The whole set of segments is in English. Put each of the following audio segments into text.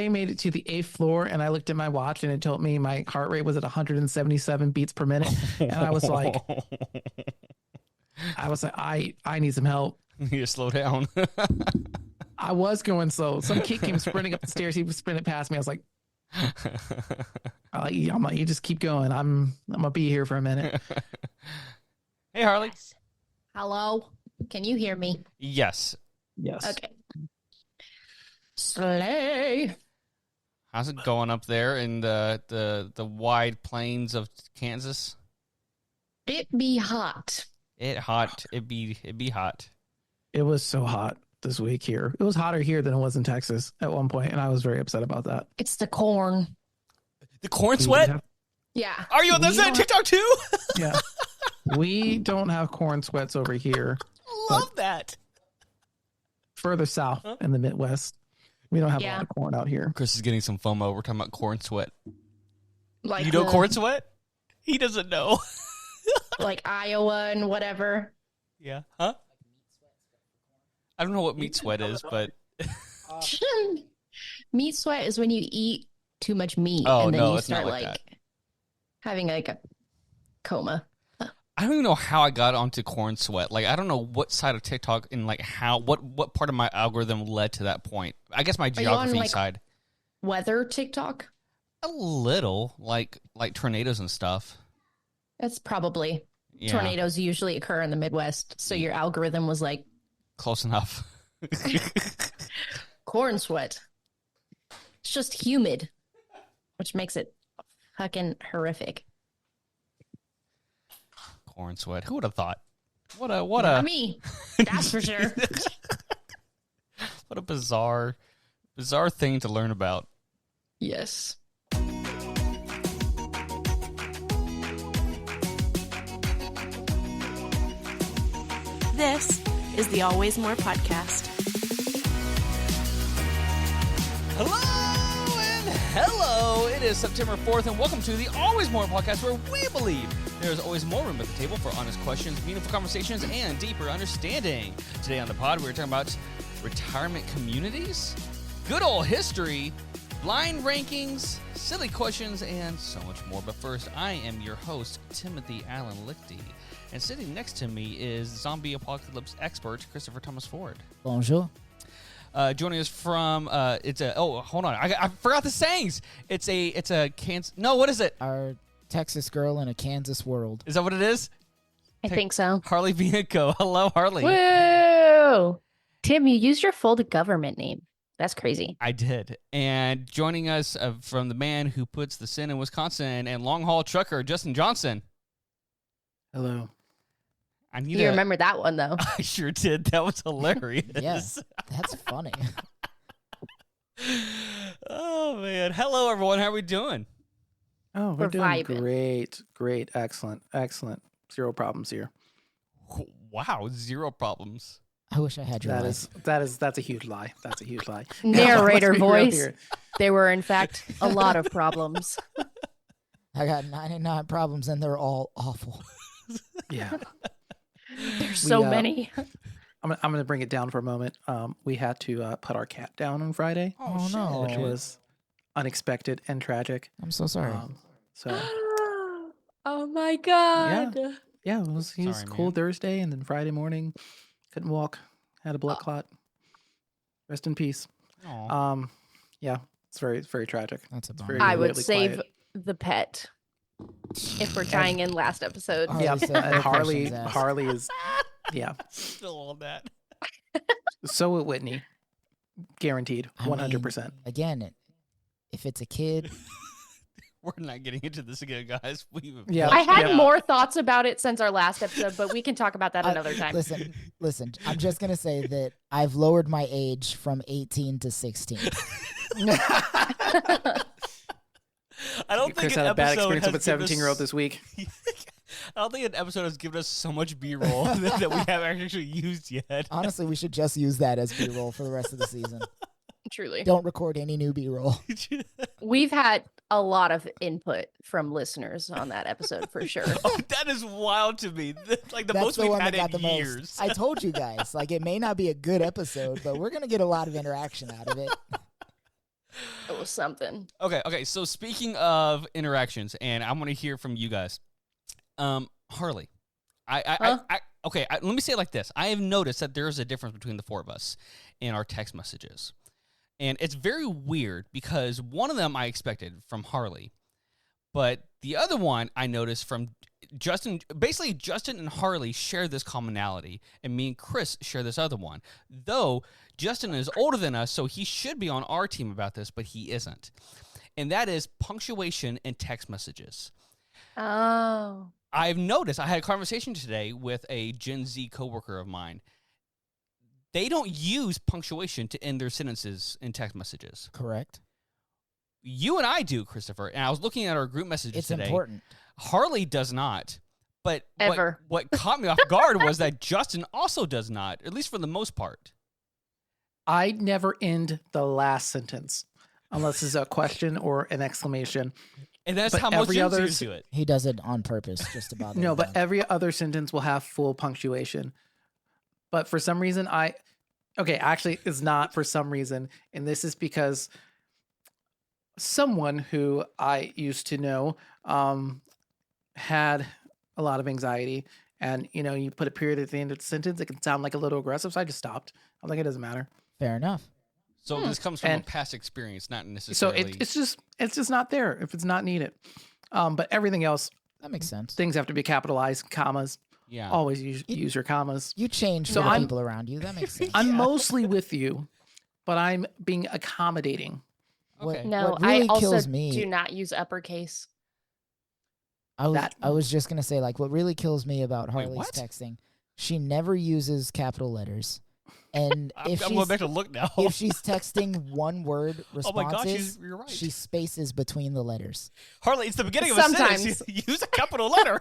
I made it to the 8th floor and I looked at my watch and it told me my heart rate was at 177 beats per minute. And I was like, I need some help. You need to slow down. I was going slow. Some kid came sprinting up the stairs. He was sprinting past me. I was like, I'm like, you just keep going. I'm gonna be here for a minute. Hey, Harley. Hello? Can you hear me? Yes. Yes. Okay. Slay. How's it going up there in the wide plains of Kansas? It be hot. It be hot. It was so hot this week here. It was hotter here than it was in Texas at one point, and I was very upset about that. It's the corn. The corn sweat? Yeah. Are you on that TikTok too? Yeah. We don't have corn sweats over here. Love that. Further south in the Midwest, we don't have a lot of corn out here. Chris is getting some FOMO. We're talking about corn sweat. Like you know corn sweat? He doesn't know. Like Iowa and whatever. Yeah. Huh? I don't know what meat sweat is, but meat sweat is when you eat too much meat and then you it's start not like that. Having like a coma. I don't even know how I got onto corn sweat. Like, I don't know what side of TikTok and like how what part of my algorithm led to that point. I guess my geography side. Weather TikTok? A little, like tornadoes and stuff. That's probably tornadoes usually occur in the Midwest, so your algorithm was like close enough. Corn sweat. It's just humid, which makes it fucking horrific. Corn sweat. Who would have thought? What a Not me. That's for sure. What a bizarre thing to learn about. Yes. This is the Always More podcast. Hello and hello. It is September 4th, and welcome to the Always More podcast, where we believe there is always more room at the table for honest questions, meaningful conversations, and deeper understanding. Today on the pod, we're talking about retirement communities, good old history, blind rankings, silly questions, and so much more. But first, I am your host, Timothy Allen Lichty. And sitting next to me is zombie apocalypse expert Christopher Thomas Ford. Bonjour. Joining us from hold on, I forgot the sayings. It's a Kansas. No, what is it? Our Texas girl in a Kansas world. Is that what it is? I think so. Harley Bianco. Hello, Harley. Woo! Tim, you used your full government name. That's crazy. I did. And joining us from the man who puts the sin in Wisconsin and long haul trucker Justin Johnson. Hello. You remember that one, though. I sure did. That was hilarious. Yes, that's funny. Oh, man. Hello, everyone. How are we doing? Oh, we're doing vibing. Great. Excellent. Zero problems here. Wow. Zero problems. I wish I had your life. That's a huge lie. That's a huge lie. Narrator voice. There were, in fact, a lot of problems. I got 99 problems, and they're all awful. Yeah. There's so many. I'm going to bring it down for a moment. We had to put our cat down on Friday. Oh no. Which was unexpected and tragic. I'm so sorry. Oh my God. Yeah, he was cool man. Thursday, and then Friday morning, couldn't walk, had a blood clot. Rest in peace. Aww. Yeah, it's very, very tragic. That's a bummer. very I would really save quiet. the pet if we're tying in last episode. Oh, Yeah, Harley said no questions asked. Harley is, Still on that. So will Whitney, guaranteed, 100%. Again, if it's a kid, We're not getting into this again, guys. I had more thoughts about it since our last episode, but we can talk about that another time. Listen. I'm just gonna say that I've lowered my age from 18 to 16. I don't think Chris an had a bad episode experience has with a given 17-year-old us- this week. I don't think an episode has given us so much B-roll that we haven't actually used yet. Honestly, we should just use that as B-roll for the rest of the season. Truly. Don't record any new B-roll. We've had a lot of input from listeners on that episode for sure. Oh, that is wild to me. Like the That's most the we've one had that got in the years. most. I told you guys, like, it may not be a good episode, but we're gonna get a lot of interaction out of it. It was something. Okay. So speaking of interactions, and I want to hear from you guys. Harley, Huh? let me say it like this. I have noticed that there's a difference between the four of us in our text messages. And it's very weird because one of them I expected from Harley, but the other one I noticed from Justin. Basically, Justin and Harley share this commonality, and me and Chris share this other one. Though Justin is older than us, so he should be on our team about this, but he isn't. And that is punctuation in text messages. Oh. I've noticed, I had a conversation today with a Gen Z coworker of mine. They don't use punctuation to end their sentences in text messages. Correct. You and I do, Christopher. And I was looking at our group messages It's today. important. Harley does not. But Ever. what caught me off guard was that Justin also does not, at least for the most part. I never end the last sentence unless it's a question or an exclamation. And that's But how most every Gen other Zers do it. He does it on purpose, just about. No, but every other sentence will have full punctuation. But for some reason, actually, it's not for some reason. And this is because someone who I used to know had a lot of anxiety. And, you put a period at the end of the sentence, it can sound like a little aggressive. So I just stopped. I'm like, it doesn't matter. Fair enough. So this comes from a And- past experience, not So necessarily. it's just not there if it's not needed. But everything else, That makes sense. things have to be capitalized, commas. yeah. Always use your commas. You change So for the I'm- people around you. That makes sense. I'm mostly with you, but I'm being accommodating. Okay. No, What really I also kills me- do not use uppercase. I was just gonna say, like, what really kills me about Harley's what? texting, she never uses capital letters, and if I'm going she's back to look now. if she's texting one word Oh my gosh, responses, you're right. she spaces between the letters. Harley, it's the beginning of a Sometimes. sentence. Use a capital letter.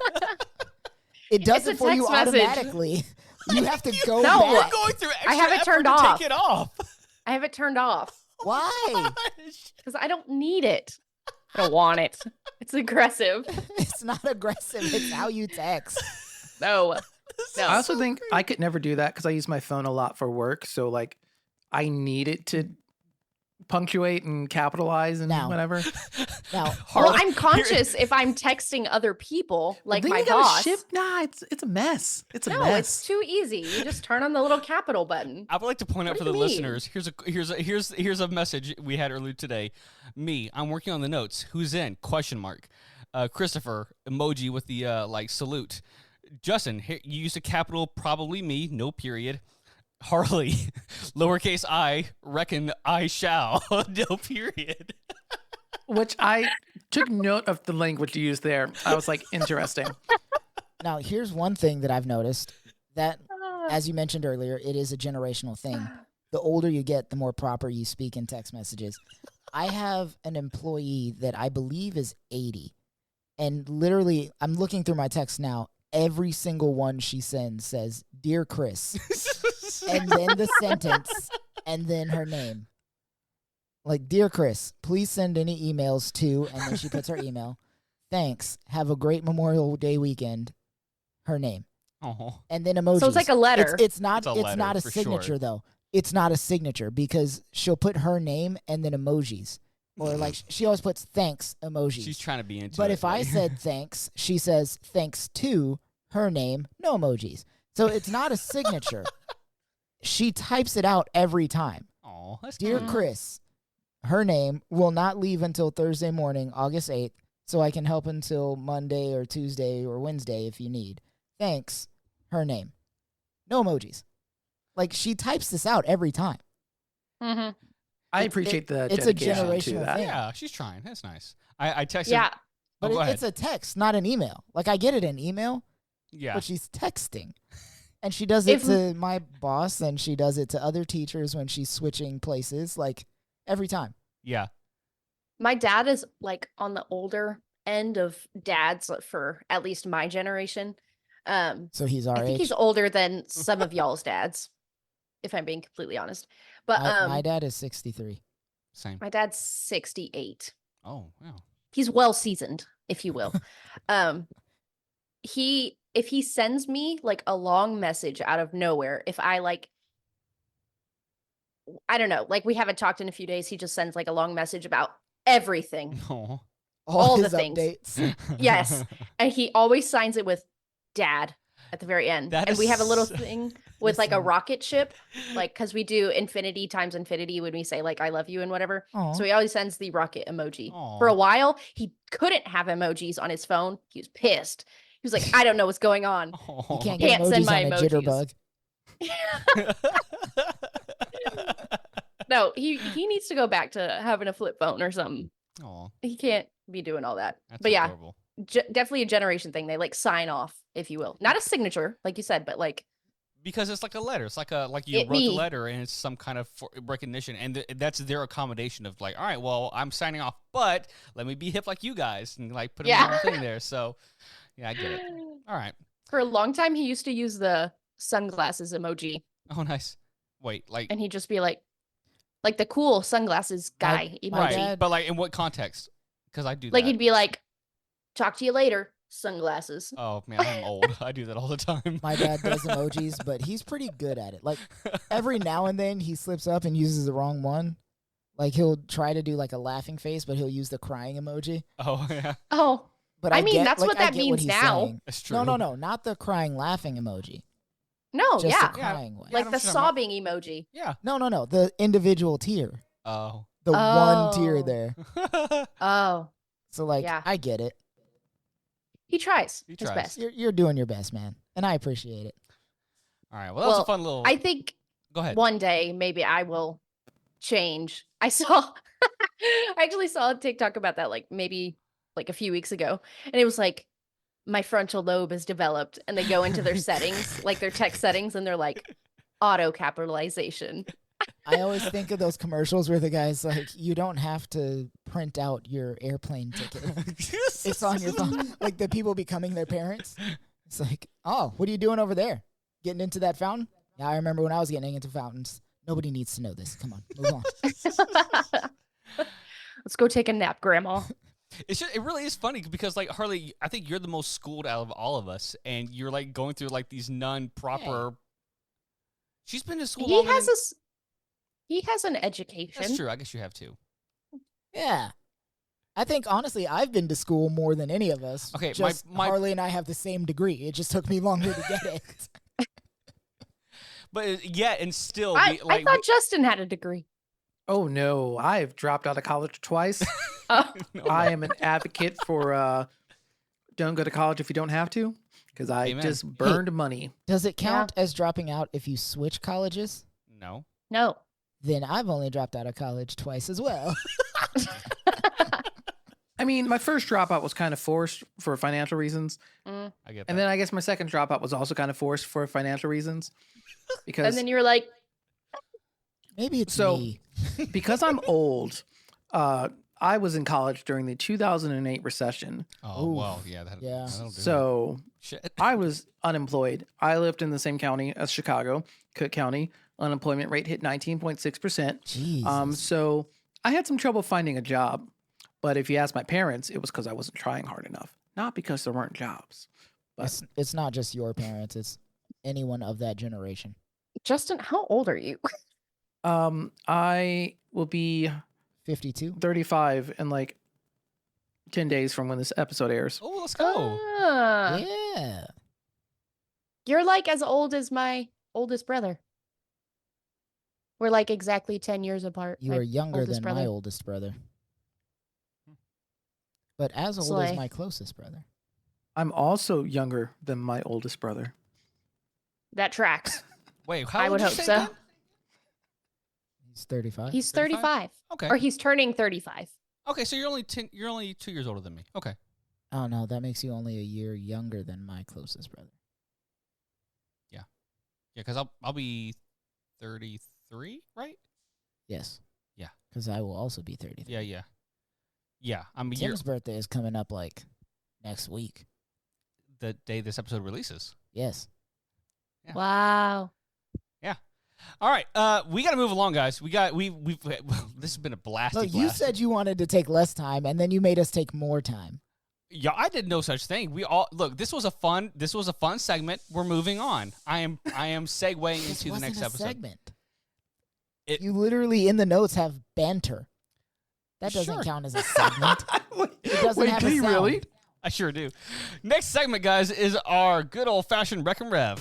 It does It's a it for you text message. automatically. You have to go No. You're back. going through extra I have it effort turned to off. take it off. I have it turned off Why? because I don't need it. I don't want it. It's aggressive. It's not aggressive. It's how you text. No. No. I also think I could never do that because I use my phone a lot for work. So like, I need it to punctuate and capitalize and Now. whatever. Now, Well, Harley, I'm conscious if I'm texting other people, like Then my you gotta boss. shift. Nah, it's a mess. It's a No, mess. it's too easy. You just turn on the little capital button. I would like to point out What for do the you mean? listeners. Here's a message we had earlier today. Me, I'm working on the notes. Who's in? Question mark. Christopher, emoji with the like salute. Justin, you used a capital, probably me, no period. Harley, lowercase I, reckon I shall, no period. Which I took note of the language you used there. I was like, interesting. now here's one thing that I've noticed that, as you mentioned earlier, it is a generational thing. The older you get, the more proper you speak in text messages. I have an employee that I believe is 80. And literally, I'm looking through my text now. Every single one she sends says, "Dear Chris," and then the sentence, and then her name. Like, "Dear Chris, please send any emails to," and then she puts her email. "Thanks. Have a great Memorial Day weekend." Her name. Oh, And then emojis. So it's like a letter. It's not. It's a It's letter, not a for signature sure. though. It's not a signature because she'll put her name and then emojis, or like she always puts thanks emojis. she's trying to be into But it. if I said thanks, she says thanks to her name, no emojis. So it's not a signature. She types it out every time. oh, that's Dear cute. Chris, her name will not leave until Thursday morning, August 8th, so I can help until Monday or Tuesday or Wednesday if you need. Thanks, her name. No emojis. Like, she types this out every time. Mm-hmm. I appreciate the it's a dedication to generational that. thing. Yeah, she's trying. That's nice. I texted. Yeah. But go ahead. it's a text, not an email. Like, I get it in email, Yeah. but she's texting. And she does it If- to my boss, and she does it to other teachers when she's switching places, like, every time. Yeah. My dad is like on the older end of dads for at least my generation. So he's our I think age. he's older than some of y'all's dads, if I'm being completely honest. But My dad is 63. Same. my dad's 68. Oh, wow. He's well seasoned, if you will. If he sends me like a long message out of nowhere, if I like I don't know, like we haven't talked in a few days. He just sends like a long message about everything. Oh. all the his things. updates. Yes. And he always signs it with dad at the very end. That And we have a little is- thing with like a Listen. rocket ship, like, because we do infinity times infinity when we say like I love you and whatever. Aw. So he always sends the rocket emoji. Aw. For a while, he couldn't have emojis on his phone. He was pissed. He was like, I don't know what's going on. You can't Can't get send emojis my on a emojis. jitterbug. No, he needs to go back to having a flip phone or something. Aw, He can't be doing all that. that's But yeah, adorable. definitely a generation thing. They like sign off, if you will. Not a signature, like you said, but like, Because it's like a letter. It's like you It wrote the me. letter, and it's some kind of recognition, and that's their accommodation of like, all right, well, I'm signing off, but let me be hip like you guys, and like put Yeah. a little thing there. So, yeah, I get it. All right. for a long time, he used to use the sunglasses emoji, Oh, nice. Wait, like and he'd just be like the cool sunglasses guy emoji. right, dad- but like in what context? Because I do Like that. he'd be like, "Talk to you later, sunglasses." Oh man, I'm old. I do that all the time. My dad does emojis, but he's pretty good at it. Like every now and then he slips up and uses the wrong one. Like he'll try to do like a laughing face, but he'll use the crying emoji. Oh yeah, Oh, But I mean, get, that's like, what I that get means he's now. saying. that's true. No, not the crying laughing emoji. no, Just yeah, the Yeah. crying one. Yeah, I like know the what you're talking about. sobbing emoji. Yeah. No, the individual tier. Oh. The one tier Oh. there. Oh, So like Yeah. I get it. he tries He his tries. best. You're doing your best, man. And I appreciate it. All right. Well, that was a Well, fun little. I think Go ahead. one day maybe I will change. I saw, I actually saw a TikTok about that, like maybe like a few weeks ago, and it was like my frontal lobe is developed, and they go into their settings, like their text settings, and they're like auto capitalization. I always think of those commercials where the guy's like, you don't have to print out your airplane ticket. It's on your phone. Like the people becoming their parents. It's like, oh, what are you doing over there? Getting into that fountain? Yeah, I remember when I was getting into fountains. Nobody needs to know this. Come on, move on. Let's go take a nap, Grandma. It's just, it really is funny because like Harley, I think you're the most schooled out of all of us, and you're like going through like these non-proper. She's been to school. He longer has than- he has an education. That's true. I guess you have too. Yeah. I think, honestly, I've been to school more than any of us. Okay, Just my- Harley and I have the same degree. It just took me longer to get it. But yeah, and still, I like thought Justin had a degree. Oh no, I've dropped out of college twice. Oh, no, I am an advocate for don't go to college if you don't have to, because I Amen. just burned money. Does it count as dropping out if you switch colleges? no. no. Then I've only dropped out of college twice as well. I mean, my first dropout was kind of forced for financial reasons, Mm. I get that. and then I guess my second dropout was also kind of forced for financial reasons, And because then you were like, Maybe it's So- me. because I'm old. I was in college during the 2008 recession, oh Oof. well, yeah. Yeah. That'll do so it. Shit. I was unemployed. I lived in the same county as Chicago, Cook County. Unemployment rate hit 19.6%. Jesus. So I had some trouble finding a job. But if you ask my parents, it was because I wasn't trying hard enough, not because there weren't jobs. But It's not just your parents. It's anyone of that generation. Justin, how old are you? I will be 52. 35 in like 10 days from when this episode airs. Oh, let's go. Ah, Yeah. you're like as old as my oldest brother. We're like exactly 10 years apart. You my are younger oldest than my brother. oldest brother. But as old Slay. as my closest brother. I'm also younger than my oldest brother. That tracks. Wait, how I old would did you hope say so. again? He's 35. He's 35? 35. Okay. Or he's turning 35. Okay, so you're only 2 years older than me. Okay. Oh, no, that makes you only a year younger than my closest brother. Yeah, because I'll be 33, right? Yes. Yeah. Because I will also be 33. Yeah. Yeah, I'm a year Tim's birthday is coming up like next week. the day this episode releases. Yes. Yeah. Wow. All right, we got to move along, guys. We've this has been a blast. Look, you said you wanted to take less time, and then you made us take more time. Yeah, I did no such thing. We all look. This was a fun segment. We're moving on. I am segueing This into the wasn't next a episode. segment. You literally in the notes have banter. That doesn't Sure. count as a segment. It doesn't Wait, have do a you sound. really? I sure do. Next segment, guys, is our good old-fashioned Rec and Rev.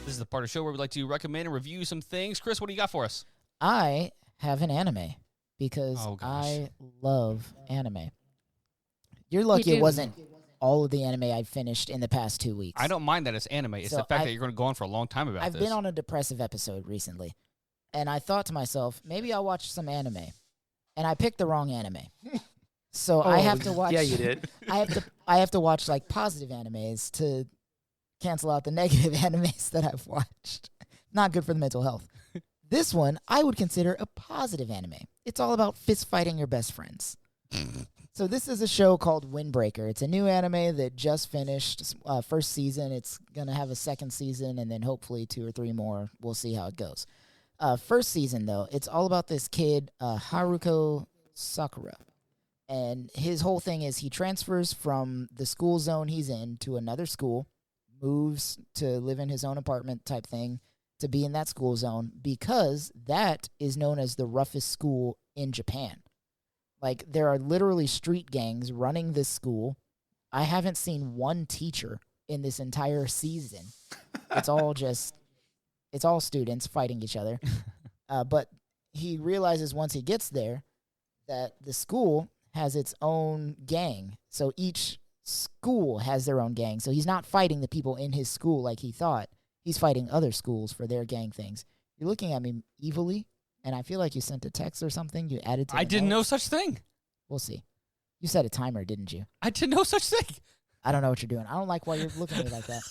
This is the part of the show where we like to recommend and review some things. Chris, what do you got for us? I have an anime because Oh, gosh. I love anime. You're lucky do. it wasn't all of the anime I finished in the past 2 weeks. I don't mind that it's anime. It's So the fact I- that you're going to go on for a long time about I've this. been on a depressive episode recently, and I thought to myself, maybe I'll watch some anime, and I picked the wrong anime. So I have to watch. Yeah, you did. I have to watch like positive animes to cancel out the negative animes that I've watched. Not good for the mental health. This one I would consider a positive anime. It's all about fist fighting your best friends. So this is a show called Windbreaker. It's a new anime that just finished first season. It's gonna have a second season and then hopefully 2 or 3 more. We'll see how it goes. First season though, it's all about this kid Haruko Sakura. And his whole thing is he transfers from the school zone he's in to another school, moves to live in his own apartment type thing to be in that school zone because that is known as the roughest school in Japan. Like, there are literally street gangs running this school. I haven't seen one teacher in this entire season. It's all students fighting each other. But he realizes once he gets there that the school has its own gang. So each school has their own gang. So he's not fighting the people in his school like he thought. He's fighting other schools for their gang things. You're looking at me evilly, and I feel like you sent a text or something. You added to I the did no notes. such thing. We'll see. You set a timer, didn't you? I did no such thing. I don't know what you're doing. I don't like why you're looking at me like that.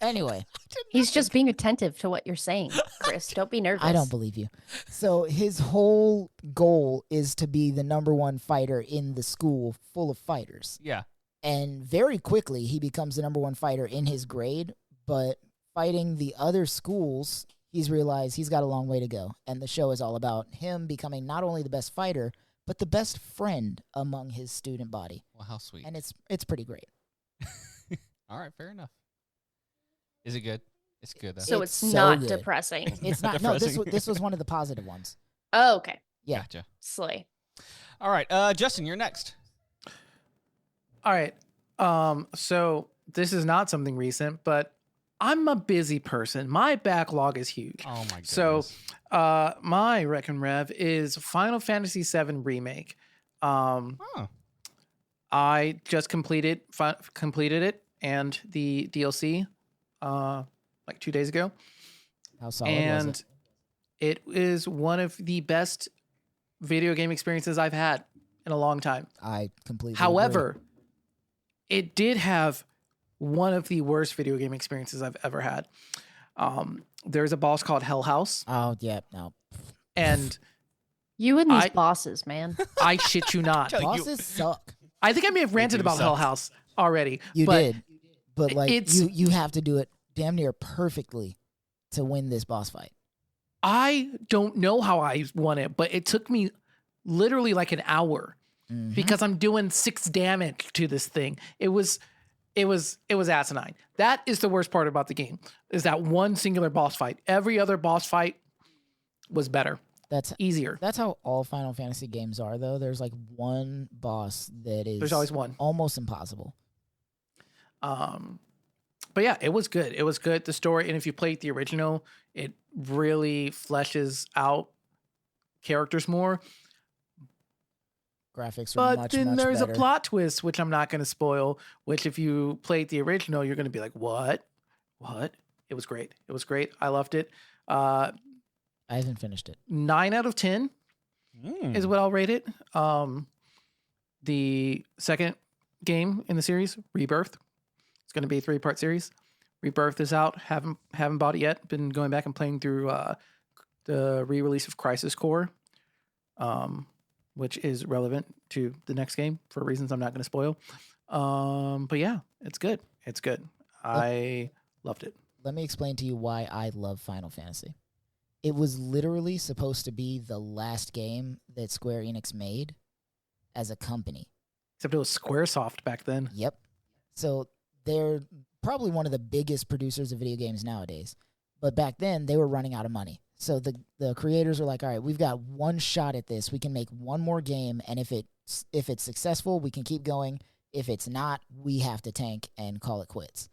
Anyway, He's just being attentive to what you're saying, Chris. Don't be nervous. I don't believe you. So his whole goal is to be the number one fighter in the school full of fighters. Yeah. And very quickly, he becomes the number one fighter in his grade. But fighting the other schools, he's realized he's got a long way to go. And the show is all about him becoming not only the best fighter, but the best friend among his student body. Well, how sweet. And it's pretty great. All right, fair enough. Is it good? It's good, though. So It's it's so not good. depressing. It's not not. No, depressing. this was one of the positive ones. Oh, okay. Yeah. Gotcha. Slay. All right, Justin, you're next. All right. So this is not something recent, but I'm a busy person. My backlog is huge. Oh, my goodness. So, my Rec and Rev is Final Fantasy VII Remake. Oh. I just completed it and the DLC like 2 days ago. How solid was And it is one of the best video game experiences I've had in a long time. I completely However, it did have one of the worst video game experiences I've ever had. There's a boss called Hell House, agree. Oh, yeah, no. and You and these I- bosses, man. I shit you not. Tell you- Bosses suck. I think I may have ranted do about Hell suck. House already. You but did. But, like, it's- you have to do it damn near perfectly to win this boss fight. I don't know how I won it, but it took me literally like an hour Mhm. because I'm doing 6 damage to this thing. It was asinine. That is the worst part about the game, is that one singular boss fight. Every other boss fight was better, That's easier. how all Final Fantasy games are, though. There's, like, one boss that is There's always one. almost impossible. But yeah, it was good. It was good. The story, and if you played the original, it really fleshes out characters more. Graphics are But much, then much there's better. a plot twist, which I'm not going to spoil, which if you played the original, you're going to be like, what? It was great. It was great. I loved it. I haven't finished it. 9 out of 10 Mm. is what I'll rate it. The second game in the series, Rebirth. It's going to be a 3-part series. Rebirth is out. Haven't bought it yet. Been going back and playing through the re-release of Crisis Core, which is relevant to the next game for reasons I'm not going to spoil. But yeah, it's good. It's good. I loved it. Let me explain to you why I love Final Fantasy. It was literally supposed to be the last game that Square Enix made as a company. Except it was Squaresoft back then. Yep. So they're probably one of the biggest producers of video games nowadays. But back then, they were running out of money. So the creators are like, all right, we've got one shot at this. We can make one more game, and if it's successful, we can keep going. If it's not, we have to tank and call it quits.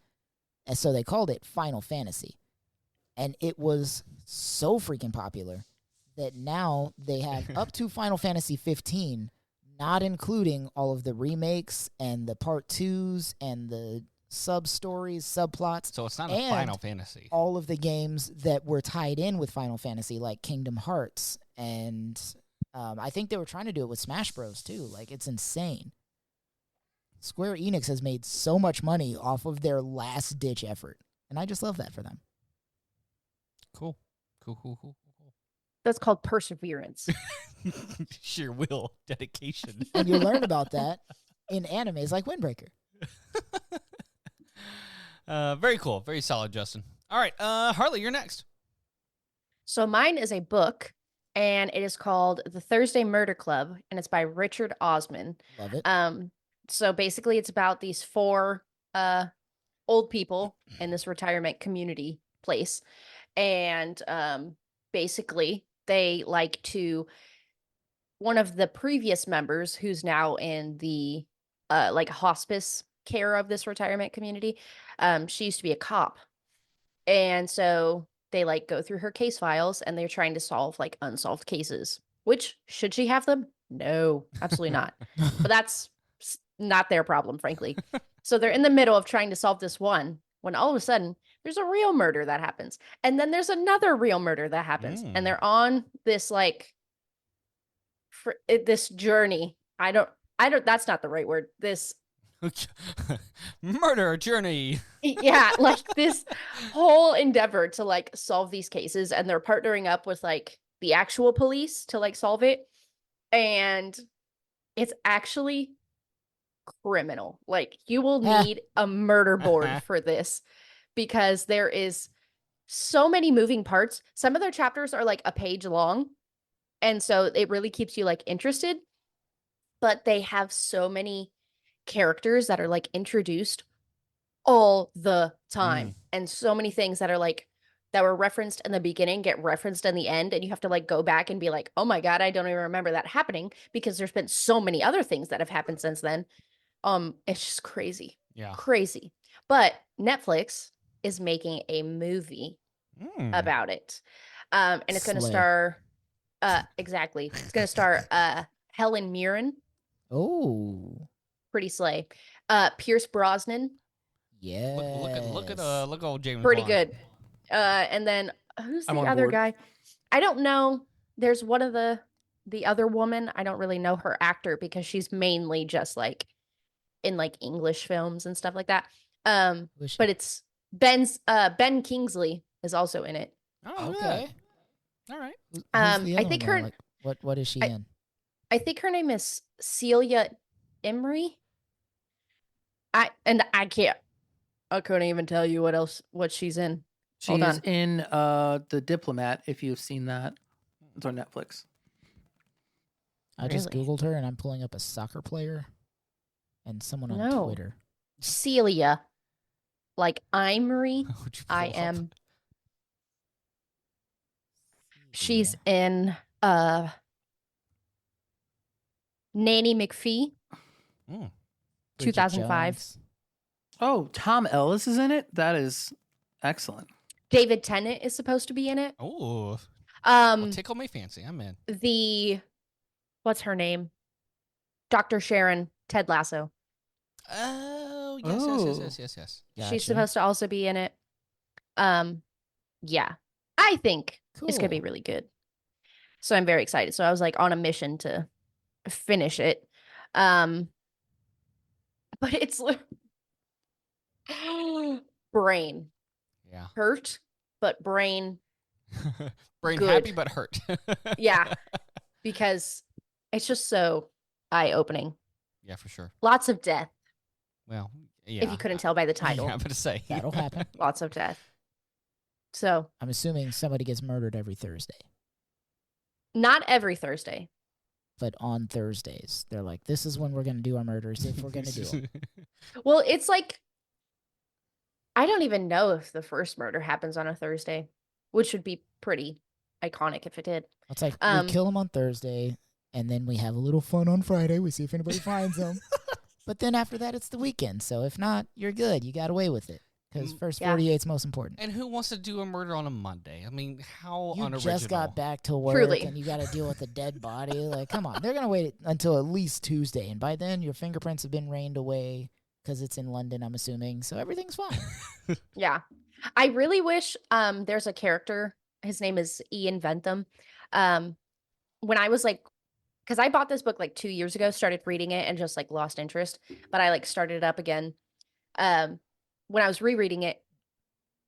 And so they called it Final Fantasy. And it was so freaking popular that now they have up to Final Fantasy 15, not including all of the remakes and the part 2s and the sub-stories, subplots. So it's not a and Final Fantasy. all of the games that were tied in with Final Fantasy, like Kingdom Hearts. And I think they were trying to do it with Smash Bros. Too. Like, it's insane. Square Enix has made so much money off of their last-ditch effort. And I just love that for them. Cool. That's called perseverance. Sheer will, dedication. And you'll learn about that in animes like Windbreaker. Very cool. Very solid, Justin. All right, Harley, you're next. So mine is a book, and it is called The Thursday Murder Club, and it's by Richard Osman. Love it. So basically, it's about these 4 old people in this retirement community place, and basically they like to. One of the previous members, who's now in the like hospice care of this retirement community, she used to be a cop, and so they like go through her case files, and they're trying to solve like unsolved cases. Which, should she have them? No, absolutely not. But that's not their problem, frankly. So they're in the middle of trying to solve this one, when all of a sudden there's a real murder that happens, and then there's another real murder that happens, and they're on this like this journey. I don't. That's not the right word. This murder journey. Yeah, like this whole endeavor to like solve these cases, and they're partnering up with like the actual police to like solve it, and it's actually criminal. Like, you will need a murder board for this, because there is so many moving parts. Some of their chapters are like a page long, and so it really keeps you like interested, but they have so many characters that are like introduced all the time, and so many things that are like that were referenced in the beginning get referenced in the end, and you have to like go back and be like, oh my god, I don't even remember that happening, because there's been so many other things that have happened since then. It's just crazy. Yeah. Crazy. But Netflix is making a movie about it. And it's going to star exactly. It's going to star Helen Mirren. Oh. Pretty slay. Pierce Brosnan. Yeah. Look at old James Pretty Bond. good. And then who's the I'm on other board. guy? I don't know. There's one of the other woman. I don't really know her actor, because she's mainly just like in like English films and stuff like that. But it's Ben Kingsley is also in it. Oh, Okay. All right. I think her Like, what is she in? I think her name is Celia Emery. I couldn't even tell you what she's in. She Hold is on. in The Diplomat, if you've seen that. It's on Netflix. I just Really? Googled her, and I'm pulling up a soccer player and someone on No. Twitter. Celia, like Emery. Who'd you pull I up? am. She's in Nanny McPhee, Mm. Bridget 2005. Jones. Oh, Tom Ellis is in it? That is excellent. David Tennant is supposed to be in it. Oh, Um, tickle me fancy. I'm in. What's her name? Dr. Sharon, Ted Lasso. Oh, Oh. yes. She's Gotcha. supposed to also be in it. Yeah, I think it's gonna be Cool. really good. So I'm very excited. So I was like on a mission to finish it. But it's brain Yeah. hurt, but brain, Brain Good. happy but hurt. yeah, because it's just so eye-opening. Yeah, for sure. Lots of death, Well, yeah. if you couldn't tell by the title. Yeah, I'm gonna say That'll happen. Lots of death. So I'm assuming somebody gets murdered every Thursday. not every Thursday. But on Thursdays, they're like, this is when we're going to do our murders, if we're going to do them. Well, it's like, I don't even know if the first murder happens on a Thursday, which would be pretty iconic if it did. It's like Um, we kill him on Thursday, and then we have a little fun on Friday. We see if anybody finds him. But then after that, it's the weekend. So if not, you're good. You got away with it. Because first Yeah. 48 is most important. And who wants to do a murder on a Monday? I mean, how You unoriginal. just got back to work, Truly. and you got to deal with a dead body. Like, come on. They're going to wait until at least Tuesday. And by then, your fingerprints have been rained away because it's in London, I'm assuming. So everything's fine. Yeah. I really wish there's a character. His name is Ian Ventham. When I was like, because I bought this book like 2 years ago, started reading it and just like lost interest, but I like started it up again. When I was rereading it,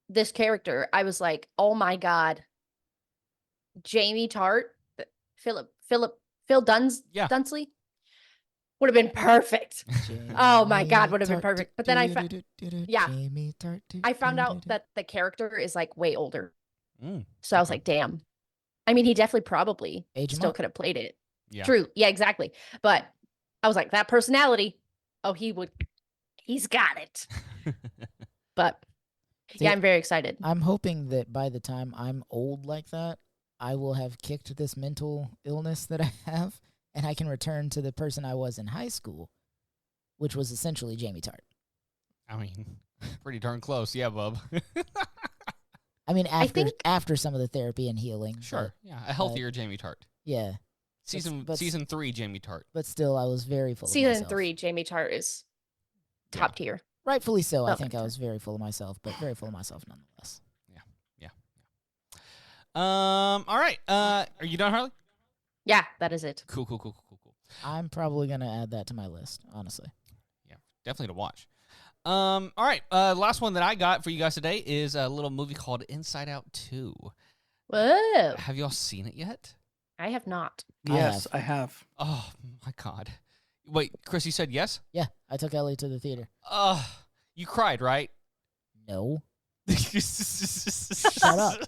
this character, I was like, oh my God, Jamie Tart, Phil Dunsley would have been perfect. Oh my God, would have been perfect. But then I found out that the character is like way older. So I was like, damn. I mean, he definitely probably Age him still up. could have played it. Yeah. True. Yeah, exactly. But I was like, that personality, he's got it. But See, yeah, I'm very excited. I'm hoping that by the time I'm old like that, I will have kicked this mental illness that I have, and I can return to the person I was in high school, which was essentially Jamie Tart. I mean, pretty darn close. Yeah, bub. I mean, think- after some of the therapy and healing. Sure. Yeah, a healthier Jamie Tart. Yeah. Season 3 Jamie Tart. But still, I was very full of Season myself. 3, Jamie Tart is top tier. Rightfully so. I Oh, think I okay. was very full of myself, but very full of myself nonetheless. All right. Are you done, Harley? Yeah, that is it. Cool. I'm probably going to add that to my list, honestly. Yeah, definitely to watch. All right. Last one that I got for you guys today is a little movie called Inside Out 2. Whoa. Have y'all seen it yet? I have not. Yes, I have. Oh my God. Wait, Chris, you said yes? Yeah, I took Ellie to the theater. You cried, right? No. Shut up.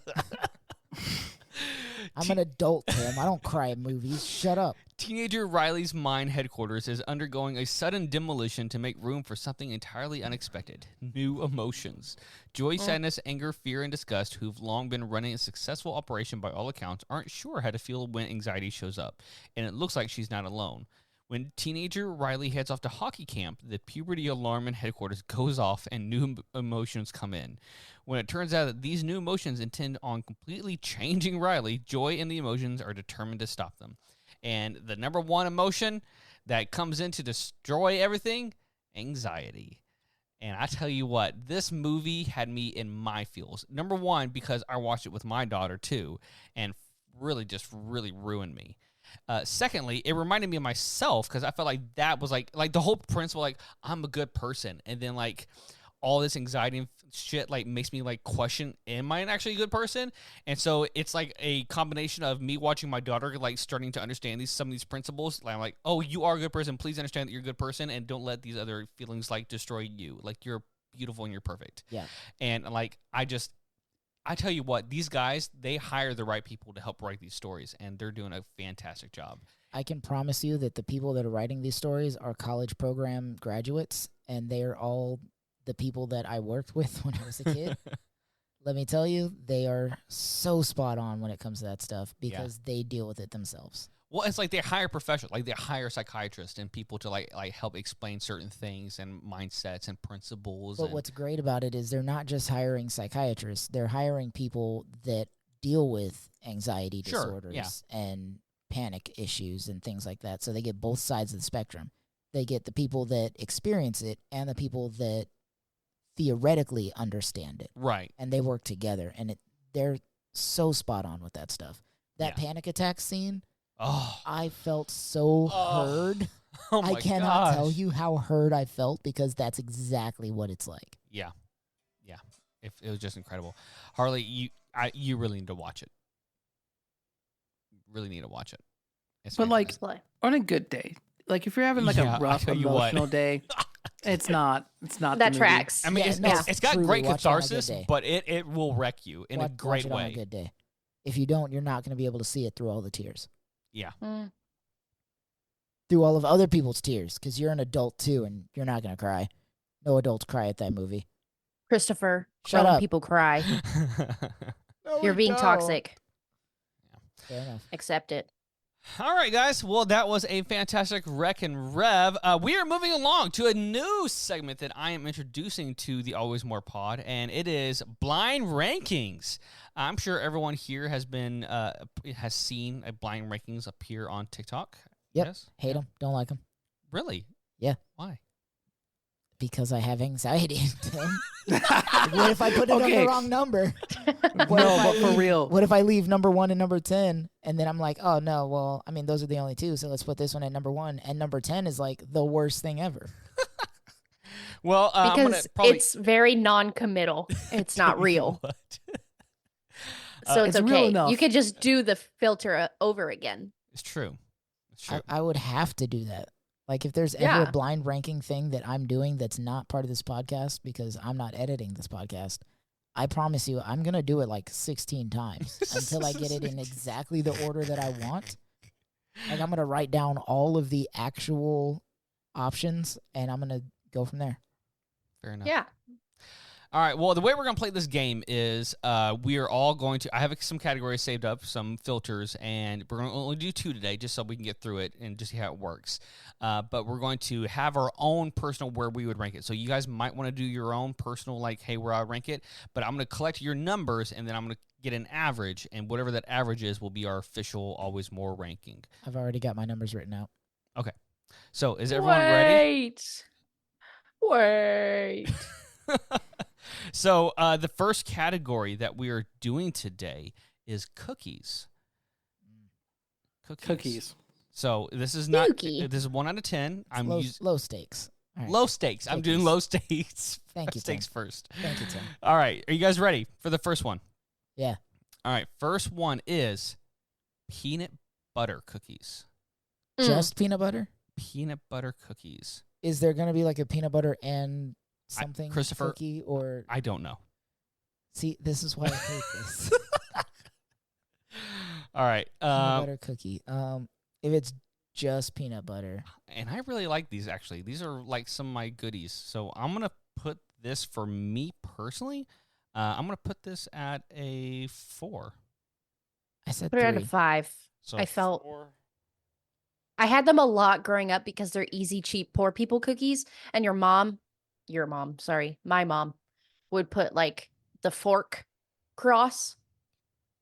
I'm an adult, Tim. I don't cry at movies. Shut up. Teenager Riley's mine headquarters is undergoing a sudden demolition to make room for something entirely unexpected. New emotions. Joy, sadness, anger, fear, and disgust, who've long been running a successful operation by all accounts, aren't sure how to feel when anxiety shows up. And it looks like she's not alone. When teenager Riley heads off to hockey camp, the puberty alarm in headquarters goes off and new emotions come in. When it turns out that these new emotions intend on completely changing Riley, Joy and the emotions are determined to stop them. And the number one emotion that comes in to destroy everything, anxiety. And I tell you what, this movie had me in my feels. Number one, because I watched it with my daughter too, and really ruined me. Secondly, it reminded me of myself because I felt like that was like the whole principle, like I'm a good person, and then like all this anxiety and shit like makes me like question, am I actually a good person? And so it's like a combination of me watching my daughter like starting to understand some of these principles. Like I'm like, oh, you are a good person. Please understand that you're a good person, and don't let these other feelings like destroy you. Like you're beautiful and you're perfect. Yeah. And like I tell you what, these guys, they hire the right people to help write these stories, and they're doing a fantastic job. I can promise you that the people that are writing these stories are college program graduates, and they are all the people that I worked with when I was a kid. Let me tell you, they are so spot on when it comes to that stuff because they deal with it themselves. Well, it's like they hire professionals, like they hire psychiatrists and people to like help explain certain things and mindsets and principles. But what's great about it is they're not just hiring psychiatrists; they're hiring people that deal with anxiety disorders and panic issues and things like that. So they get both sides of the spectrum. They get the people that experience it and the people that theoretically understand it. Right. And they work together, and they're so spot on with that stuff. That panic attack scene. Oh, I felt so heard. oh my I cannot tell gosh. you how heard I felt because that's exactly what it's like. Yeah. It was just incredible. Harley, you really need to watch it. Really need to watch it. It's But like fantastic. on a good day, like if you're having like Yeah, a rough I tell you what. emotional day, it's not That the movie. tracks. I mean, Yeah, it's, no, it's got truly, great watch it on a good catharsis, day. but it will wreck you in a Watch great it on a way. good day. If you don't, you're not going to be able to see it through all the tears. Yeah. Mm. Through all of other people's tears, because you're an adult too, and you're not going to cry. No adults cry at that movie. Christopher, Shut grown up. people cry. Oh, You're being toxic. Fair enough. Accept it. All right, guys. Well, that was a fantastic Rec and Rev. We are moving along to a new segment that I am introducing to the Always More Pod, and it is blind rankings. I'm sure everyone here has seen a blind rankings appear on TikTok. Yep. Yes? Hate them. Don't like them. Really? Yeah. Why? Because I have anxiety. What if I put it on the wrong number? No, but for real. What if I leave number 1 and number 10, and then I'm like, oh, no, well, I mean, those are the only two, so let's put this one at number 1. And number 10 is like the worst thing ever. Well, Because it's very non-committal. It's not real. So it's It's real okay. enough. You could just do the filter over again. It's true. It's true. I would have to do that. Like, if there's ever Yeah. a blind ranking thing that I'm doing that's not part of this podcast because I'm not editing this podcast, I promise you I'm going to do it like 16 times until I get it in exactly the order that I want. Like, I'm going to write down all of the actual options, and I'm going to go from there. Fair enough. Yeah. All right. Well, the way we're going to play this game is we are all going to – I have some categories saved up, some filters, and we're going to only do 2 today just so we can get through it and just see how it works. But we're going to have our own personal where we would rank it. So you guys might want to do your own personal, like, hey, where I rank it. But I'm going to collect your numbers, and then I'm going to get an average, and whatever that average is will be our official Always More ranking. I've already got my numbers written out. Okay. So is everyone ready? Wait. So the first category that we are doing today is cookies. Cookies. So this is not. Spooky. This is 1 out of 10. I'm Low stakes. All right. low stakes. I'm doing Cookies. low stakes. Thank you, Tim. Stakes first. Thank you, Tim. All right. Are you guys ready for the first one? Yeah. All right. First one is peanut butter cookies. Just peanut butter? Peanut butter cookies. Is there going to be like a peanut butter and something Christopher, cookie or I don't know. see? This is why I hate this All right. peanut butter cookie. If it's just peanut butter, And I really like these, actually. These are like some of my goodies. So I'm going to put this for me personally. I'm going to put this at a 4. I said Put it at 3. a 5. So I felt 4. I had them a lot growing up because they're easy, cheap, poor people cookies. And my mom would put like the fork cross.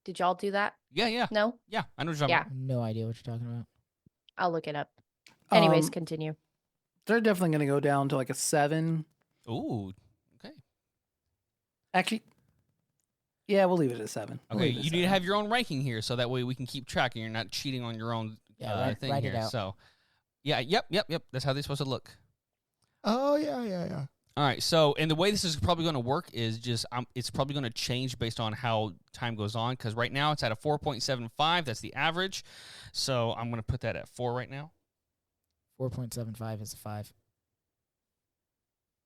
Did y'all do that? Yeah. No? Yeah, I know what you're talking Yeah. about. No idea what you're talking about. I'll look it up. Anyways, Um, continue. They're definitely going to go down to like a 7. Ooh, okay. Actually, yeah, we'll leave it at 7. We'll Okay, leave it at you need to 7. have your own ranking here so that way we can keep track and you're not cheating on your own Yeah, thing write it here. out. So, yeah, yep. That's how they're supposed to look. Oh yeah. All right, so, and the way this is probably going to work is just, it's probably going to change based on how time goes on, because right now it's at a 4.75. That's the average. So I'm going to put that at 4 right now. 4.75 is a 5.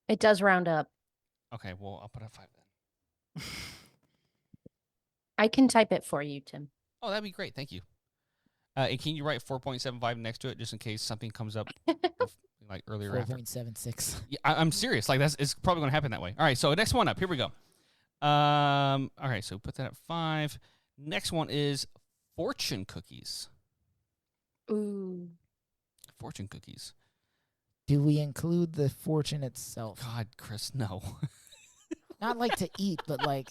It does round up. Okay, well, I'll put it at 5 then. I can type it for you, Tim. Oh, that'd be great. Thank you. And can you write 4.75 next to it just in case something comes up like earlier after? 4.76. Yeah, I'm serious. Like it's probably going to happen that way. All right, so next one up. Here we go. All right, so put that at 5. Next one is fortune cookies. Ooh. Fortune cookies. Do we include the fortune itself? God, Chris, no. Not like to eat, but like,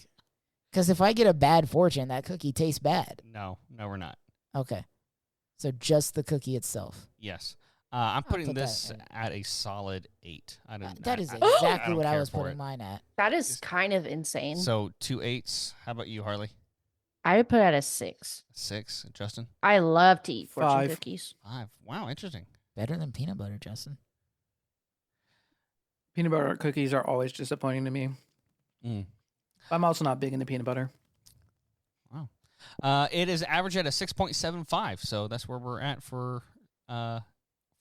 because if I get a bad fortune, that cookie tastes bad. No, we're not. Okay. So just the cookie itself. Yes. I'm putting put that this in. at a solid 8. I don't. That is I exactly don't what I care was for putting it. mine at. That is kind of insane. So 2 8s. How about you, Harley? I would put it at a 6. 6. Justin? I love to eat fortune 5. cookies. 5. Wow, interesting. Better than peanut butter, Justin. Peanut butter cookies are always disappointing to me. Mm. I'm also not big into peanut butter. Wow. It is average at a 6.75, so that's where we're at for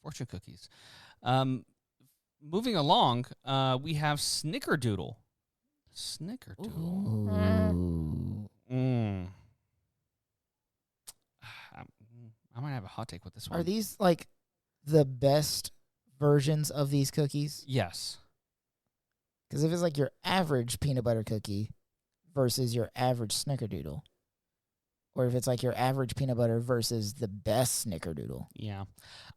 fortune cookies. Moving along, we have Snickerdoodle. Snickerdoodle. Ooh. I might have a hot take with this one. Are these like the best versions of these cookies? Yes. Because if it's like your average peanut butter cookie versus your average Snickerdoodle, or if it's like your average peanut butter versus the best snickerdoodle. Yeah,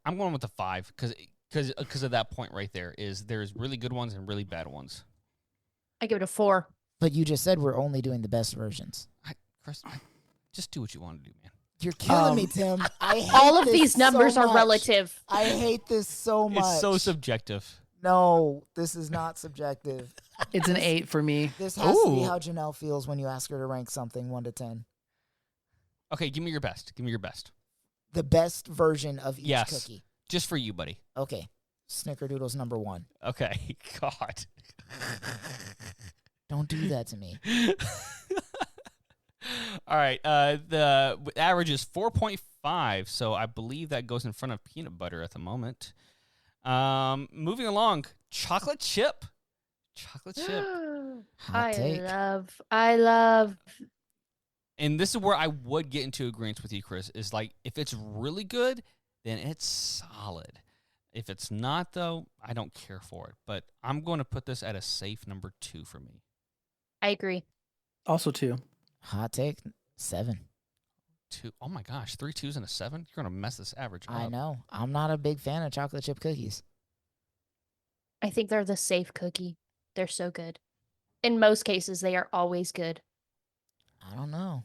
I'm going with the 5 because of that point right there. There's really good ones and really bad ones. I give it a 4. But you just said we're only doing the best versions. Chris, just do what you want to do, man. You're killing me, Tim. I hate All of this these numbers so are much. relative. I hate this so much. It's so subjective. No, this is not subjective. It's an 8 for me. This has to be Ooh. how Janelle feels when you ask her to rank something 1 to 10. Okay, give me your best. Give me your best. The best version of each Yes. cookie. Just for you, buddy. Okay. Snickerdoodle's number 1. Okay. God. Don't do that to me. All right. The average is 4.5, so I believe that goes in front of peanut butter at the moment. Moving along, chocolate chip. Chocolate chip. Hot take. I love. And this is where I would get into agreement with you, Chris, is like if it's really good, then it's solid. If it's not, though, I don't care for it. But I'm going to put this at a safe number 2 for me. I agree. Also 2. Hot take. 7. 2. Oh my gosh, 3 2s and a 7? You're going to mess this average up. I know. I'm not a big fan of chocolate chip cookies. I think they're the safe cookie. They're so good. In most cases, they are always good. I don't know.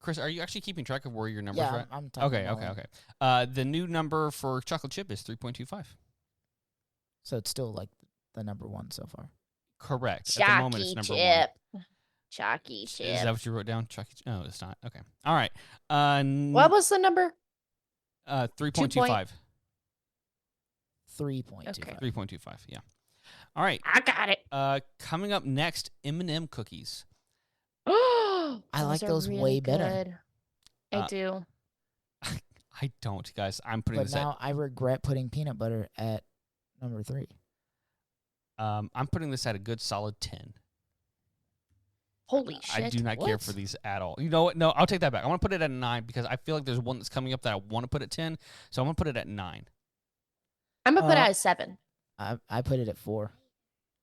Chris, are you actually keeping track of where your numbers are Yeah, at? I'm talking Okay, about okay, it. okay. The new number for chocolate chip is 3.25. So it's still like the number 1 so far. Correct. At the moment, it's Chalky number 1. chip. Chalky chip. Is that what you wrote down? Chucky? No, it's not. Okay. All right. What was the number? 3.25. 3.25. Okay. 3.25. Yeah. All right. I got it. Coming up next, M&M cookies. I like those way better. I do. I don't, guys. I'm putting But this now I regret putting peanut butter at number 3. I'm putting this at a good solid 10. Holy shit. I do not care for What? these at all. You know what? No, I'll take that back. I want to put it at 9 because I feel like there's one that's coming up that I want to put at 10. So I'm going to put it at 9. I'm going to put it Uh, at a 7. I put it at 4.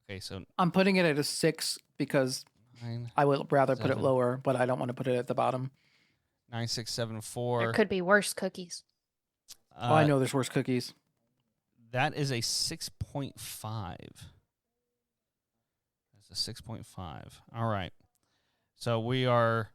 Okay, so I'm putting it at a 6 because 9, I would rather put it 7. lower, but I don't want to put it at the bottom. 9, 6, 7, There 4. could be worse cookies. Oh, I know there's worse cookies. That is a 6.5. That's a 6.5. All right. So we are.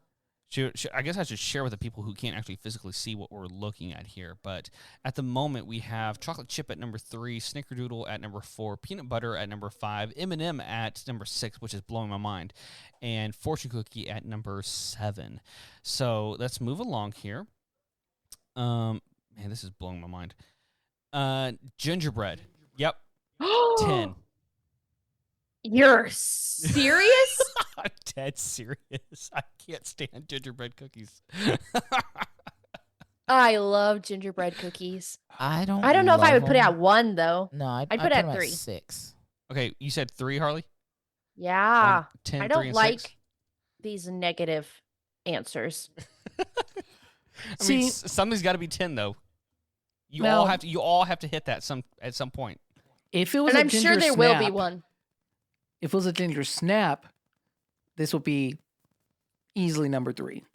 I guess I should share with the people who can't actually physically see what we're looking at here. But at the moment, we have chocolate chip at number 3, snickerdoodle at number 4, peanut butter at number 5, M&M at number 6, which is blowing my mind, and fortune cookie at number 7. So let's move along here. Man, this is blowing my mind. Gingerbread. Yep, 10. You're serious? I'm dead serious. I can't stand gingerbread cookies. I love gingerbread cookies. I don't I don't know if I would love put it them. at 1, though. No, I'd I'd put put it at them 3. 6. Okay, you said 3, Harley? Yeah. 10, I 3, don't and like 6? these negative answers. I mean, See- something's got to be 10 though. You Well- all have to hit that at some point. If it was And a I'm ginger sure there snap, will be one. If it was a ginger snap, this will be easily number 3.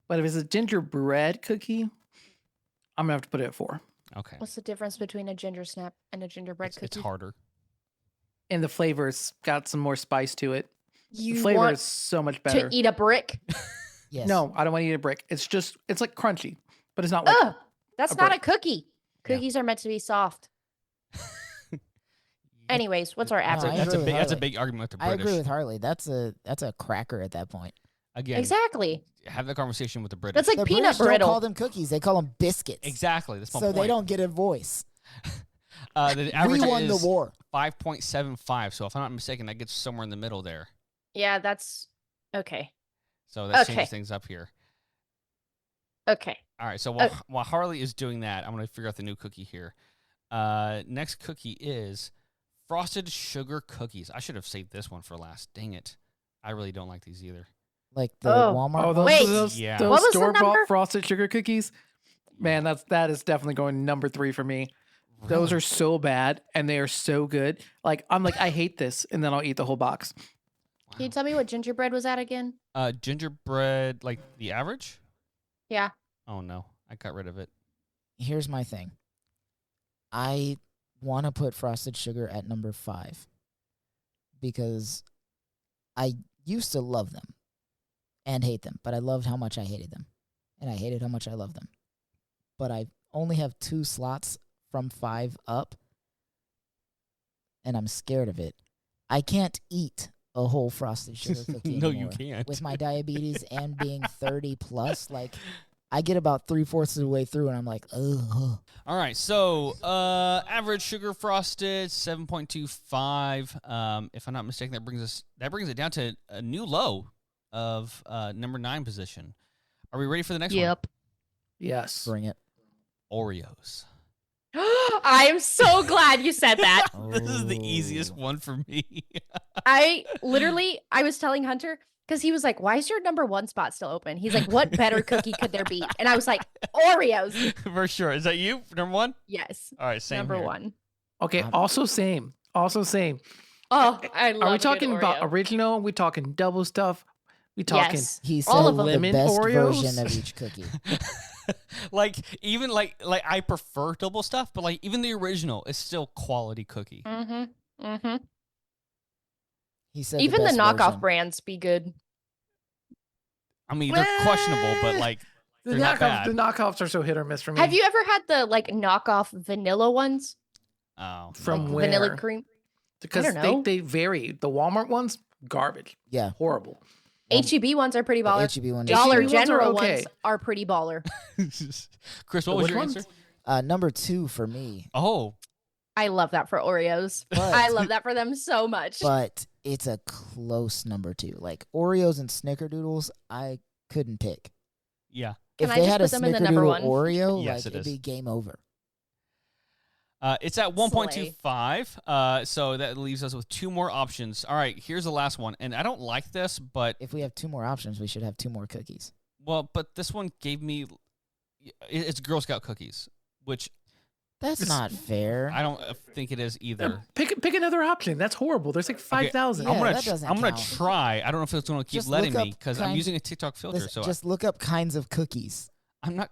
But if it's a gingerbread cookie, I'm gonna have to put it at 4. Okay. What's the difference between a ginger snap and a gingerbread It's cookie? harder. And the flavor's got some more spice to it. The You flavor want is so much better. to eat a brick? Yes. No, I don't want to eat a brick. It's like crunchy, but it's not like Ugh, that's a not a brick. cookie. Yeah. Cookies are meant to be soft. Anyways, what's our No, average? I That's a agree big. with That's a Harley. big argument with the I British. agree with Harley. That's a cracker at that point. Again, Exactly. have the conversation with the British. That's like The peanut British brittle. don't call them cookies. They call them biscuits. exactly. That's my So point. they don't get a voice. The average We won the is war. 5.75. So if I'm not mistaken, that gets somewhere in the middle there. Yeah, that's okay. So that Okay. changes things up here. Okay. All right. So while Harley is doing that, I'm going to figure out the new cookie here. Next cookie is frosted sugar cookies. I should have saved this one for last. Dang it. I really don't like these either. Like the Oh. Walmart. oh, those, ones? Wait. those, Yeah. those What was the store-bought number? frosted sugar cookies. Man, that is definitely going number 3 for me. Those Really? are so bad and they are so good. Like I'm like I hate this, and then I'll eat the whole box. Can you tell me what gingerbread was at again? Gingerbread, like the average? Yeah. Oh no, I got rid of it. Here's my thing. I want to put frosted sugar at number 5 because I used to love them and hate them, but I loved how much I hated them, and I hated how much I loved them. But I only have 2 slots from 5 up, and I'm scared of it. I can't eat a whole frosted sugar cookie No, anymore. you can't. With my diabetes and being 30 plus, like, I get about 3/4 of the way through, and I'm like, ugh. All right, so average sugar frosted 7.25. If I'm not mistaken, that brings it down to a new low of number 9 position. Are we ready for the next one? Yes. Bring it. Oreos. I am so glad you said that. This is the Oh. easiest one for me. I was telling Hunter, because he was like, why is your number 1 spot still open? He's like, what better cookie could there be? And I was like, Oreos. For sure. Is that you, number 1? Yes. All right, same Number here. 1. Okay. Also same. Also same. Oh, I love Are we a good talking about Oreo. original? We talking double stuff? We talking Yes. He All said of them. the Lemon best Oreos? version of each cookie. Like even like I prefer double stuff, but like even the original is still quality cookie. Mm-hmm. Mm-hmm. He said Even the best knockoff version. brands be good. I mean, they're questionable, but like the they're not bad. The knockoffs are so hit or miss for me. Have you ever had the like knockoff vanilla ones? Oh, From no. where? Vanilla cream? Because don't know. they vary. The Walmart ones, garbage, Yeah. horrible. Well, HEB ones are pretty the baller. HEB one. Dollar HEB ones are General okay. ones are pretty baller. Chris, what was Which your ones? answer? Number 2 for me. Oh, I love that for Oreos. But- I love that for them so much. But it's a close number 2. Like Oreos and Snickerdoodles, I couldn't pick. yeah. Can If I they just had a put them in the number Snickerdoodle 1? Oreo, Yes, like it it'd is. be game over. It's at 1.25. So that leaves us with 2 more options. All right, here's the last one, and I don't like this, but If we have 2 more options, we should have 2 more cookies. but this one gave me it's Girl Scout cookies, which That's not fair. I don't think it is either. Pick another option. That's horrible. There's like 5,000. Yeah, I'm gonna that doesn't I'm gonna count. try. I don't know if it's gonna keep Just letting look me up because I'm kind- using a TikTok filter. Listen, So just look up kinds of cookies. I'm not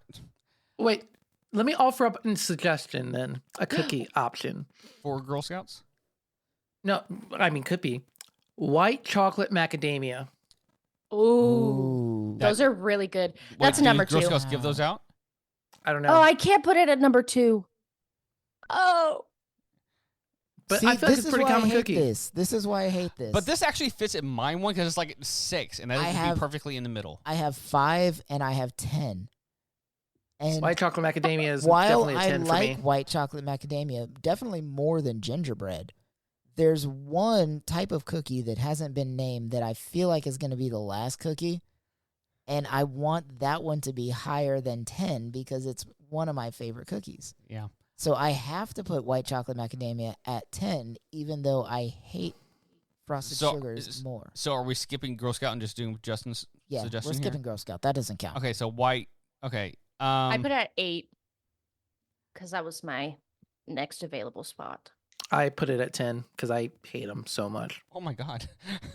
Wait, let me offer up a suggestion then. A cookie option. for Girl Scouts. No, I mean could be white chocolate macadamia. Ooh. Those are really good. Wait, That's do number Girl 2. Scouts give those out? I don't know. Oh, I can't put it at number 2. Oh. but See, I feel like this it's a is pretty why I common hate cookie. This is why I hate this. But this actually fits in my one because it's like 6, and that I would have- be perfectly in the middle. I have 5 and I have 10. And White chocolate macadamia is while definitely a I 10 for like me. white chocolate macadamia, definitely more than gingerbread, there's one type of cookie that hasn't been named that I feel like is going to be the last cookie. And I want that one to be higher than 10 because it's one of my favorite cookies. Yeah. So I have to put white chocolate macadamia at 10, even though I hate frosted sugars more. So are we skipping Girl Scout and just doing Justin's Yeah, suggestion we're here? skipping Girl Scout. That doesn't count. Okay, so white. Okay. I put it at 8 because that was my next available spot. I put it at 10 because I hate them so much. Oh my God.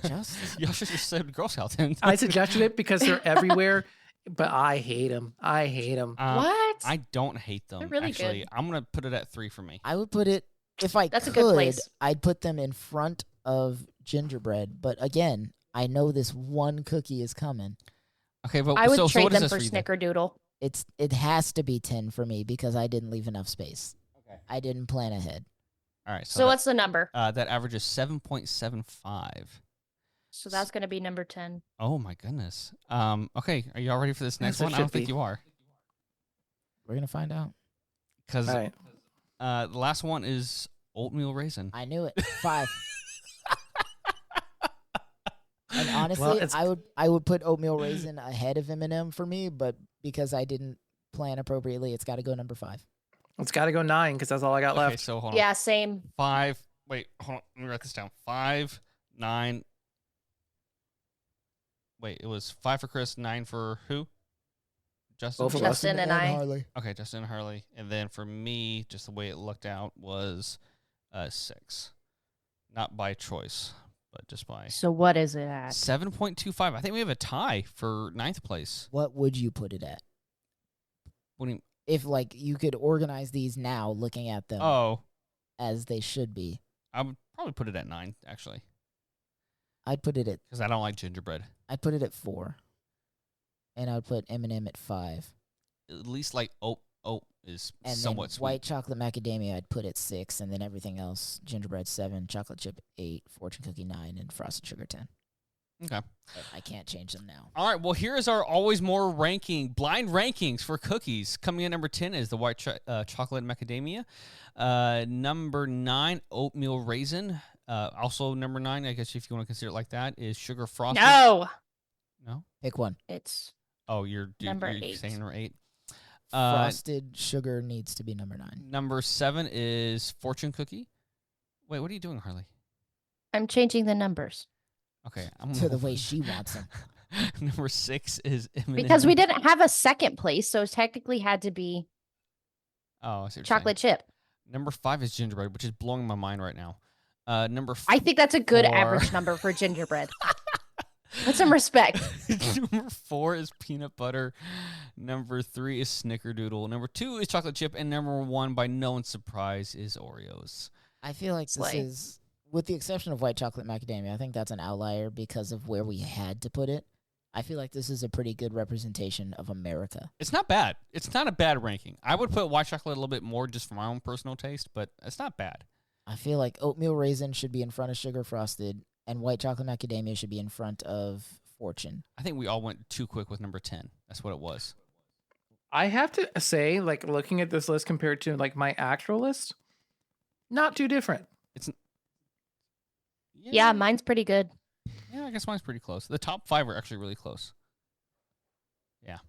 Just- Y'all should just said Girl Scout then. I suggested it because they're everywhere, but I hate them. I hate them. What? I don't hate them. They're really actually. good. I'm gonna put it at 3 for me. I would put it, if I That's a could, good place. I'd put them in front of gingerbread. But again, I know this one cookie is coming. Okay, but I would so trade what is them this for you then? Snickerdoodle. It has to be 10 for me because I didn't leave enough space. Okay. I didn't plan ahead. All right. So that, what's the number? that averages 7.75. So that's going to be number 10. Oh my goodness. Okay, are y'all ready for this next Yes, it one? I don't should think be. you are, We're going to find out. because All right. the last one is oatmeal raisin. I knew it. 5. And honestly, Well, it's- I would put oatmeal raisin ahead of M&M for me, but because I didn't plan appropriately, it's got to go number 5. It's got to go 9 because that's all I got Okay, left. so hold on. Yeah, same. 5. Wait, hold on. Let me write this down. 5, 9. Wait, it was 5 for Chris, 9 for who? Justin. Both of us. Justin and I. Harley. Okay, Justin and Harley, and then for me, just the way it looked out was 6, not by choice, but just by So what is it at? 7.25. I think we have a tie for 9th place. What would you put it at? What do you? If like you could organize these now, looking at them Oh, as they should be, I would probably put it at 9 actually, I'd put it at because I don't like gingerbread. 4, and I would put M&M at 5, At least like oat is and somewhat then sweet. white chocolate macadamia I'd put at 6, and then everything else gingerbread 7, chocolate chip 8, fortune cookie 9, and frosted sugar 10. Okay. But I can't change them now. All right. Well, here is our always more blind rankings for cookies. Coming in number 10 is the white chocolate macadamia. Number 9, oatmeal raisin. Also number 9, I guess if you want to consider it like that, is sugar frosted. No, No? Pick one. it's Oh, you're Number you're 8. saying number 8. Frosted sugar needs to be number 9. Number 7 is fortune cookie. Wait, what are you doing, Harley? I'm changing the numbers Okay, To the way she wants them. Number 6 is M&M. because we didn't have a second place, so it technically had to be Oh, I see what you're chocolate chip. saying. Number 5 is gingerbread, which is blowing my mind right now. Number I think that's a good 4. average number for gingerbread. Put some respect. Number 4 is peanut butter. Number 3 is snickerdoodle. Number 2 is chocolate chip, and number 1, by no one's surprise, is Oreos. I feel like this Slay. is, with the exception of white chocolate macadamia, I think that's an outlier because of where we had to put it. I feel like this is a pretty good representation of America. It's not bad. It's not a bad ranking. I would put white chocolate a little bit more just for my own personal taste, but it's not bad. I feel like oatmeal raisin should be in front of sugar frosted, and white chocolate macadamia should be in front of fortune. I think we all went too quick with number 10. That's what it was. I have to say, like looking at this list compared to like my actual list, not too different. Yeah, mine's pretty good. Yeah, I guess mine's pretty close. The top 5 are actually really close. Yeah.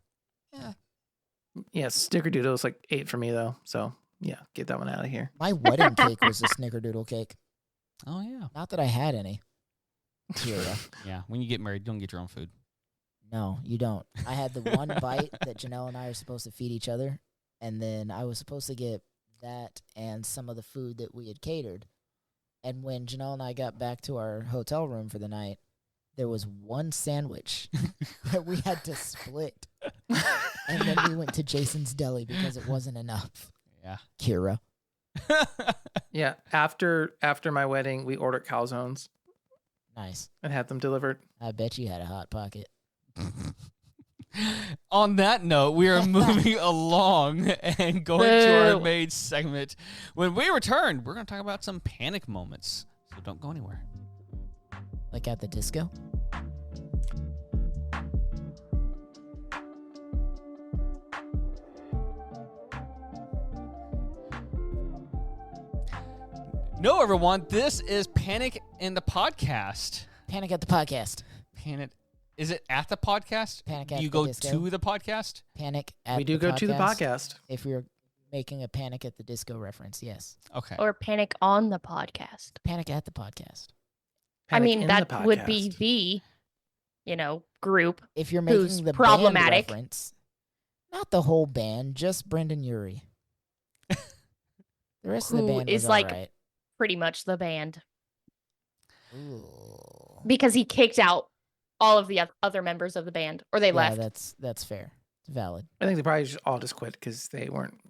Yeah, Snickerdoodle is like 8 for me though. So yeah, get that one out of here. My wedding cake was a snickerdoodle cake. Oh, yeah. Not that I had any. Yeah. Yeah, when you get married, don't get your own food. No, you don't. I had the one bite that Janelle and I are supposed to feed each other, and then I was supposed to get that and some of the food that we had catered. And when Janelle and I got back to our hotel room for the night, there was one sandwich that we had to split. And then we went to Jason's Deli because it wasn't enough. Yeah. Kira. Yeah, after my wedding, we ordered calzones Nice. and had them delivered. I bet you had a hot pocket. On that note, we are moving along and going to our Boo. main segment. When we return, we're going to talk about some panic moments. So don't go anywhere. Like at the disco? No, everyone, this is Panic in the Podcast. Panic at the podcast. Panic. Is it at the podcast? Panic at You the go disco. to the podcast? Panic at We do go to the podcast. If we were making a Panic at the Disco reference, yes. Okay. Or panic on the podcast. Panic at the podcast. I Panic mean, in that the would be podcast. the, group. If you're Who's making the problematic. band reference, not the whole band, just Brendan Urie. The rest of the Who band is was like- all right. Pretty much the band. Ooh. Because he kicked out all of the other members of the band. Or they Yeah, left. that's fair. It's valid. I think they probably just all just quit because they weren't.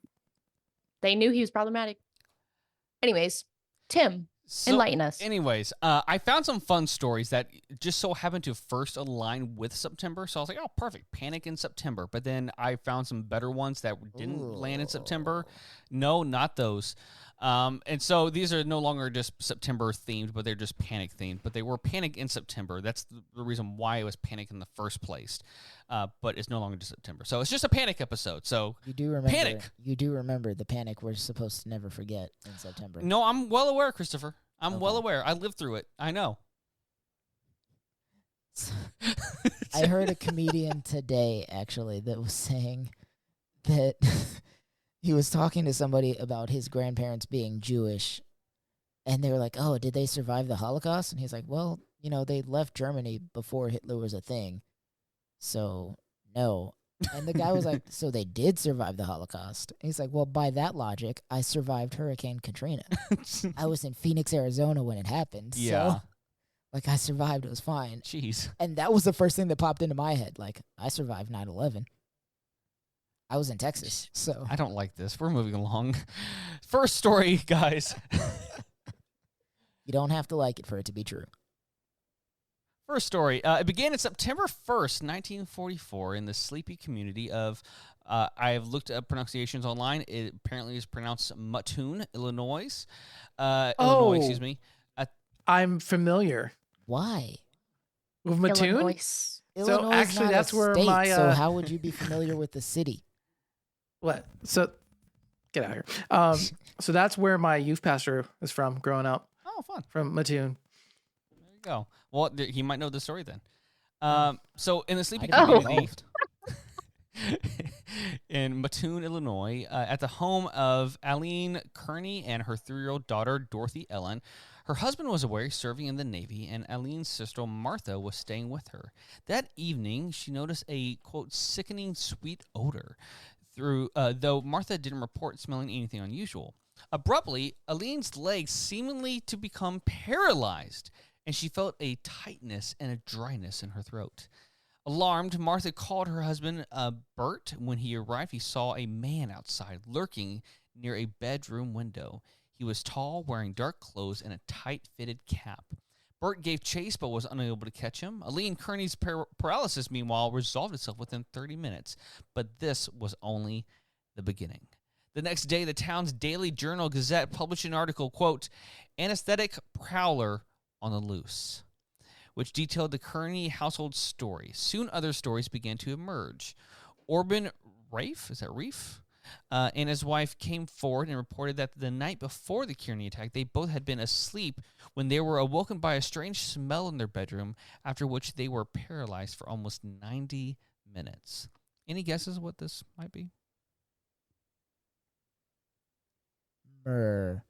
They knew he was problematic. Anyways, Tim, So, enlighten us. anyways, I found some fun stories that just so happened to first align with September. So I was like, oh, perfect. Panic in September. But then I found some better ones that didn't land in September. No, not those. And so these are no longer just September themed, but they're just panic themed. But they were panic in September. That's the reason why it was panic in the first place. But it's no longer just September. So it's just a panic episode. So You do remember Panic. You do remember the panic we're supposed to never forget in September. no, I'm well aware, Christopher. I'm well Okay. aware. I lived through it. I know. I heard a comedian today actually that was saying that he was talking to somebody about his grandparents being Jewish, and they were like, "Oh, did they survive the Holocaust?" And he's like, "Well, they left Germany before Hitler was a thing, so no." And the guy was like, "So they did survive the Holocaust?" And he's like, "Well, by that logic, I survived Hurricane Katrina. I was in Phoenix, Arizona when it happened. Yeah. So, like, I survived. It was fine." Jeez. And that was the first thing that popped into my head. Like, I survived 9/11. I was in Texas, so I don't like this. We're moving along. First story, guys. you don't have to like it for it to be true. First story. It began on September 1st, 1944, in the sleepy community of, I have looked up pronunciations online. It apparently is pronounced Mattoon, Illinois. Illinois, excuse me. I'm familiar Why? with Mattoon. Illinois. So, Illinois actually, is not that's a where state, my, so how would you be familiar with the city? What? So, get out of here. So that's where my youth pastor is from growing up, Oh, fun. from Mattoon. There you go. Well, he might know the story then. So in the sleepy I didn't community know. in Mattoon, Illinois, at the home of Aline Kearney and her 3-year-old daughter, Dorothy Ellen, her husband was away serving in the Navy, and Aline's sister, Martha, was staying with her. That evening, she noticed a, quote, sickening sweet odor, though Martha didn't report smelling anything unusual. Abruptly, Aline's legs seemingly to become paralyzed, and she felt a tightness and a dryness in her throat. Alarmed, Martha called her husband, Bert. When he arrived, he saw a man outside, lurking near a bedroom window. He was tall, wearing dark clothes and a tight-fitted cap. Bert gave chase but was unable to catch him. Aline Kearney's paralysis, meanwhile, resolved itself within 30 minutes, but this was only the beginning. The next day, the town's Daily Journal Gazette published an article, quote, "Anesthetic Prowler on the Loose," which detailed the Kearney household story. Soon other stories began to emerge. Orban Reif, and his wife came forward and reported that the night before the Kearney attack, they both had been asleep when they were awoken by a strange smell in their bedroom, after which they were paralyzed for almost 90 minutes. Any guesses what this might be? Murder.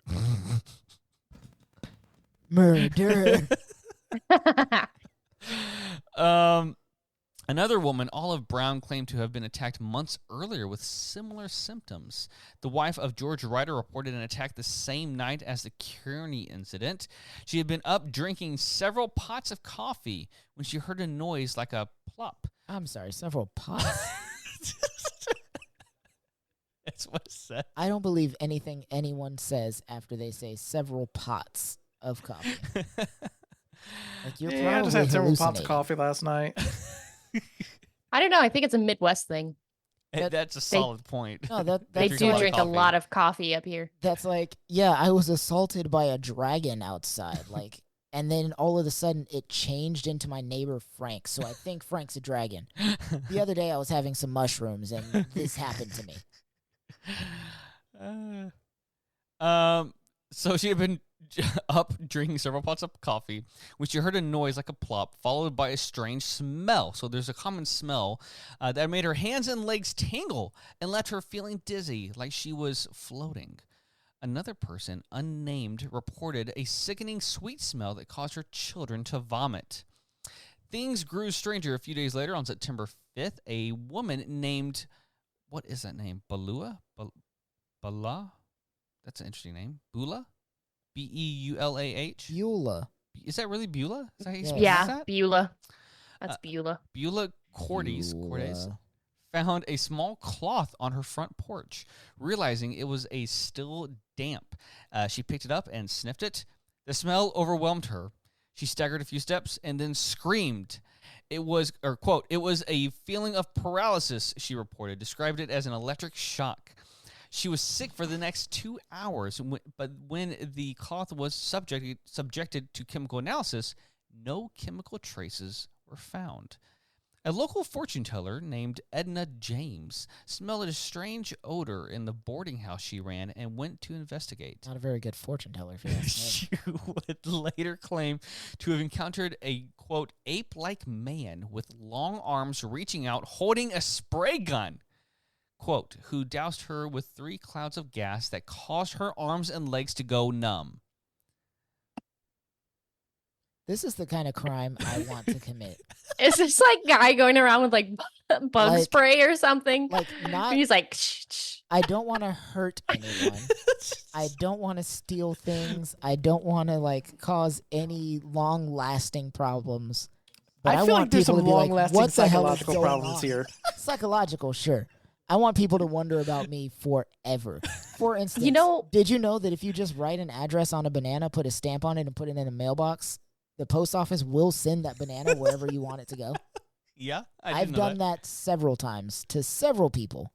Another woman, Olive Brown, claimed to have been attacked months earlier with similar symptoms. The wife of George Ryder reported an attack the same night as the Kearney incident. She had been up drinking several pots of coffee when she heard a noise like a plop. I'm sorry, several pots. That's what it said. I don't believe anything anyone says after they say several pots of coffee. Like you're Yeah, I just probably had several pots of hallucinating. coffee last night. I don't know. I think it's a Midwest thing. That's a solid point. No, that's They drink do a lot of drink a coffee. lot of coffee up here. That's like, yeah, I was assaulted by a dragon outside, like, and then all of a sudden it changed into my neighbor Frank. So I think Frank's a dragon. The other day I was having some mushrooms and this happened to me. So she had been up drinking several pots of coffee when she heard a noise like a plop, followed by a strange smell. So there's a common smell that made her hands and legs tingle and left her feeling dizzy, like she was floating. Another person, unnamed, reported a sickening sweet smell that caused her children to vomit. Things grew stranger a few days later. On September 5th, a woman named, what is that name? Balua? Bala? That's an interesting name. Beulah? Beulah? Beulah. Is that really Beulah? Is that how you Yeah. pronounce Yeah, that? Beulah. That's Beulah. Beulah Cordes Beulah. found a small cloth on her front porch. Realizing it was still damp, she picked it up and sniffed it. The smell overwhelmed her. She staggered a few steps and then screamed. It was, or quote, "It was a feeling of paralysis," she reported, described it as an electric shock. She was sick for the next 2 hours, but when the cloth was subjected to chemical analysis, no chemical traces were found. A local fortune teller named Edna James smelled a strange odor in the boarding house she ran and went to investigate. Not a very good fortune teller, if you ask me. She would later claim to have encountered a, quote, ape-like man with long arms reaching out, holding a spray gun, quote, who doused her with 3 clouds of gas that caused her arms and legs to go numb. This is the kind of crime I want to commit. Is this like guy going around with like bug Like- spray or something? Like, not, And he's like, shh, shh. I don't want to hurt anyone. I don't want to steal things. I don't want to, like, cause any long-lasting problems. But I I feel want like there's people some to be like, long-lasting what the hell is psychological going problems on? here. Psychological, sure. I want people to wonder about me forever. For instance, did you know that if you just write an address on a banana, put a stamp on it, and put it in a mailbox, the post office will send that banana wherever you want it to go? Yeah, I've done that several times to several people,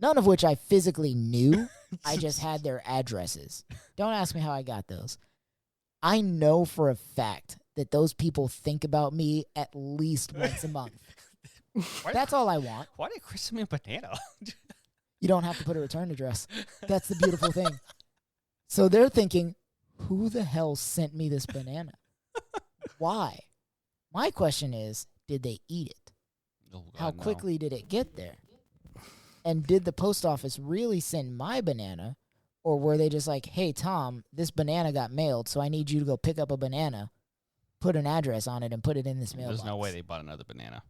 none of which I physically knew. I just had their addresses. Don't ask me how I got those. I know for a fact that those people think about me at least once a month. That's all I want. Why did Chris send me a banana? You don't have to put a return address. That's the beautiful thing. So they're thinking, who the hell sent me this banana? Why? My question is, did they eat it? Oh, God, How no. quickly did it get there? And did the post office really send my banana? Or were they just like, hey, Tom, this banana got mailed, so I need you to go pick up a banana, put an address on it, and put it in this mailbox? There's no way they bought another banana.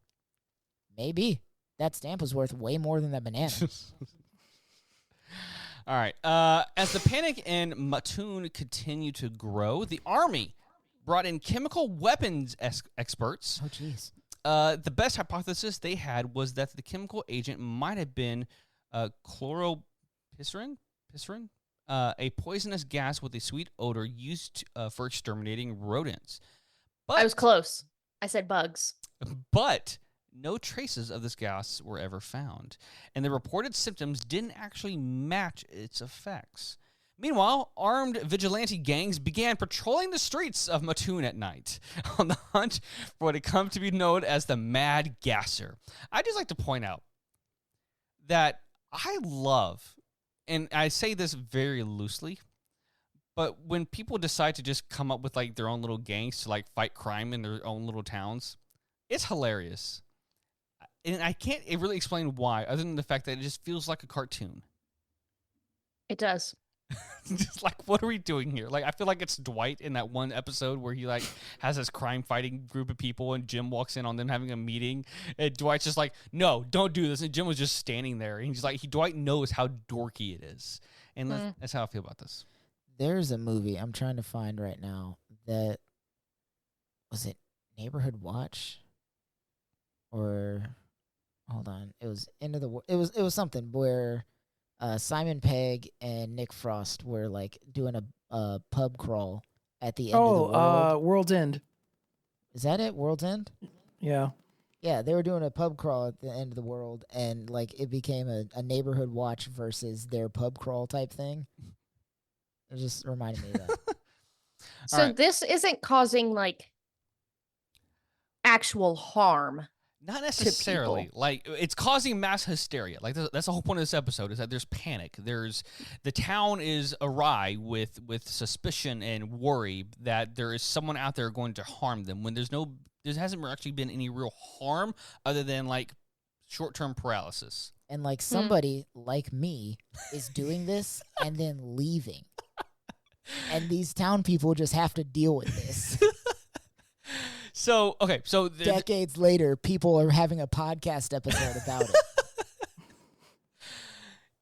Maybe. That stamp was worth way more than that banana. All right. As the panic in Mattoon continued to grow, the Army brought in chemical weapons experts. Oh, jeez. The best hypothesis they had was that the chemical agent might have been chloropycerin, a poisonous gas with a sweet odor used for exterminating rodents. But I was close. I said bugs. But no traces of this gas were ever found, and the reported symptoms didn't actually match its effects. Meanwhile, armed vigilante gangs began patrolling the streets of Mattoon at night on the hunt for what had come to be known as the Mad Gasser. I'd just like to point out that I love, and I say this very loosely, but when people decide to just come up with like their own little gangs to like fight crime in their own little towns, it's hilarious. And I can't really explain why, other than the fact that it just feels like a cartoon. It does. Just like, what are we doing here? Like, I feel like it's Dwight in that one episode where he like has this crime fighting group of people, and Jim walks in on them having a meeting, and Dwight's just like, "No, don't do this." And Jim was just standing there, and he's like, Dwight knows how dorky it is, and that's how I feel about this. There's a movie I'm trying to find right now that was it Neighborhood Watch, or hold on, it was it was something where Simon Pegg and Nick Frost were like doing a pub crawl at the end of the world. World's End. Is that it? World's End? Yeah. Yeah, they were doing a pub crawl at the end of the world, and like it became a Neighborhood Watch versus their pub crawl type thing. It just reminded me of that. So this isn't causing like actual harm. Not necessarily. Like, it's causing mass hysteria. Like, that's the whole point of this episode, is that there's panic. The town is awry with suspicion and worry that there is someone out there going to harm them, when there hasn't actually been any real harm other than like short-term paralysis. And like somebody like me is doing this and then leaving. And these town people just have to deal with this. So decades later, people are having a podcast episode about it.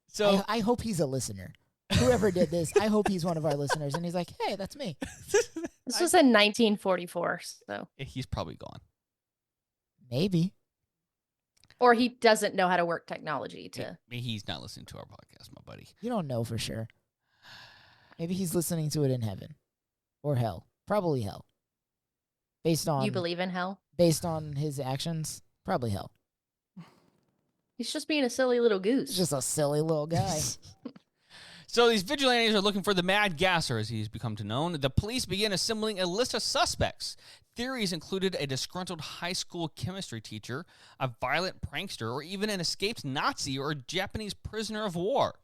So I hope he's a listener. Whoever did this, I hope he's one of our listeners, and he's like, "Hey, that's me." This was in 1944, so he's probably gone. Maybe. Or he doesn't know how to work technology to. Maybe he's not listening to our podcast, my buddy. You don't know for sure. Maybe he's listening to it in heaven or hell. Probably hell. Based on You believe in hell? Based on his actions, probably hell. He's just being a silly little goose. He's just a silly little guy. So these vigilantes are looking for the Mad Gasser, as he's become to known. The police began assembling a list of suspects. Theories included a disgruntled high school chemistry teacher, a violent prankster, or even an escaped Nazi or a Japanese prisoner of war.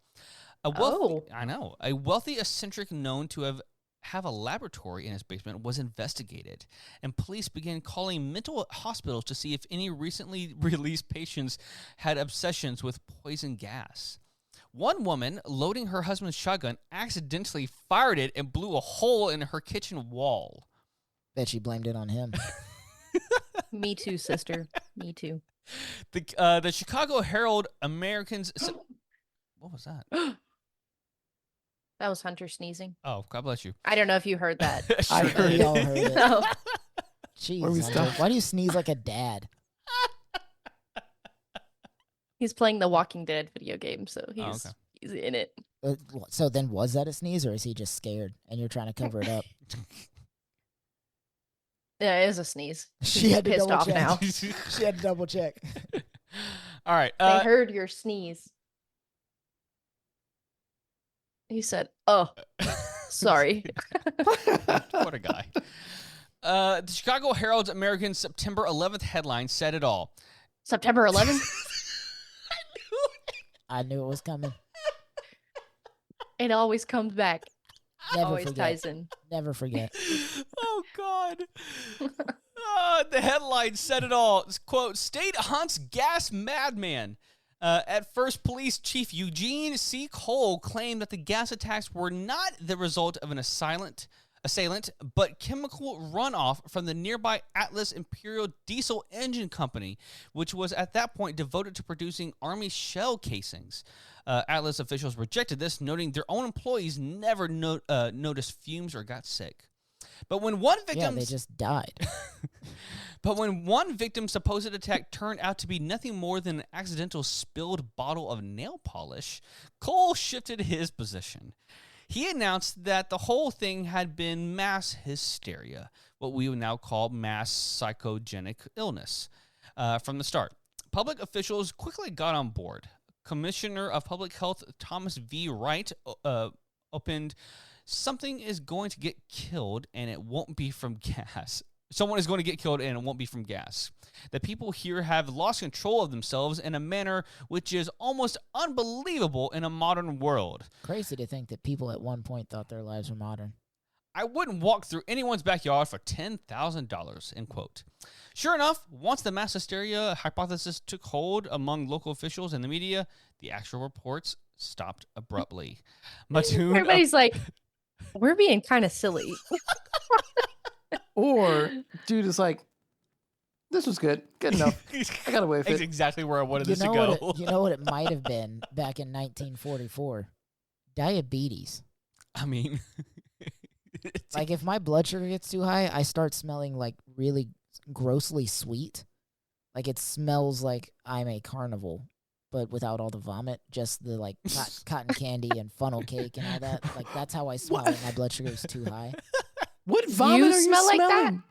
A wealthy eccentric known to have a laboratory in his basement was investigated, and police began calling mental hospitals to see if any recently released patients had obsessions with poison gas. One woman, loading her husband's shotgun, accidentally fired it and blew a hole in her kitchen wall. Bet she blamed it on him. Me too, sister. Me too. The Chicago Herald Americans... What was that? That was Hunter sneezing. Oh, God bless you. I don't know if you heard that. I heard y'all heard it. No. Jeez, Hunter, why do you sneeze like a dad? He's playing the Walking Dead video game, so Oh, he's okay. he's in it. So then, was that a sneeze, or is he just scared and you're trying to cover it up? Yeah, it is a sneeze. She had to pissed double off check. now. She had to double check. All right. They heard your sneeze. He said, "Oh, sorry." What a guy. The Chicago Herald's American September 11th headline said it all. September 11th. I knew it was coming. It always comes back. Never Always forget. ties in. Never forget. Oh, God. The headline said it all. It's, quote, state hunts gas madman. At first, police chief Eugene C. Cole claimed that the gas attacks were not the result of an assailant, but chemical runoff from the nearby Atlas Imperial Diesel Engine Company, which was at that point devoted to producing Army shell casings. Atlas officials rejected this, noting their own employees never noticed fumes or got sick. But when one victim, They just died. But when one victim's supposed attack turned out to be nothing more than an accidental spilled bottle of nail polish, Cole shifted his position. He announced that the whole thing had been mass hysteria, what we would now call mass psychogenic illness, from the start. Public officials quickly got on board. Commissioner of Public Health Thomas V. Wright opened, "Something is going to get killed, and it won't be from gas. Someone is going to get killed, and it won't be from gas. The people here have lost control of themselves in a manner which is almost unbelievable in a modern world. Crazy to think that people at one point thought their lives were modern. I wouldn't walk through anyone's backyard for $10,000, end quote. Sure enough, once the mass hysteria hypothesis took hold among local officials and the media, the actual reports stopped abruptly. Mattoon, Everybody's like, "We're being kind of silly." Or dude is like, this was good. Good enough. I got away with That's it. exactly where I wanted You this to know, go. you know what it might have been back in 1944? Diabetes. I mean, Like, if my blood sugar gets too high, I start smelling, like, really grossly sweet. Like, it smells like I'm a carnival, but without all the vomit, just the, like, cotton candy and funnel cake and all that. Like, that's how I smell when my blood sugar is too high. What vomit are you smell like that? smelling?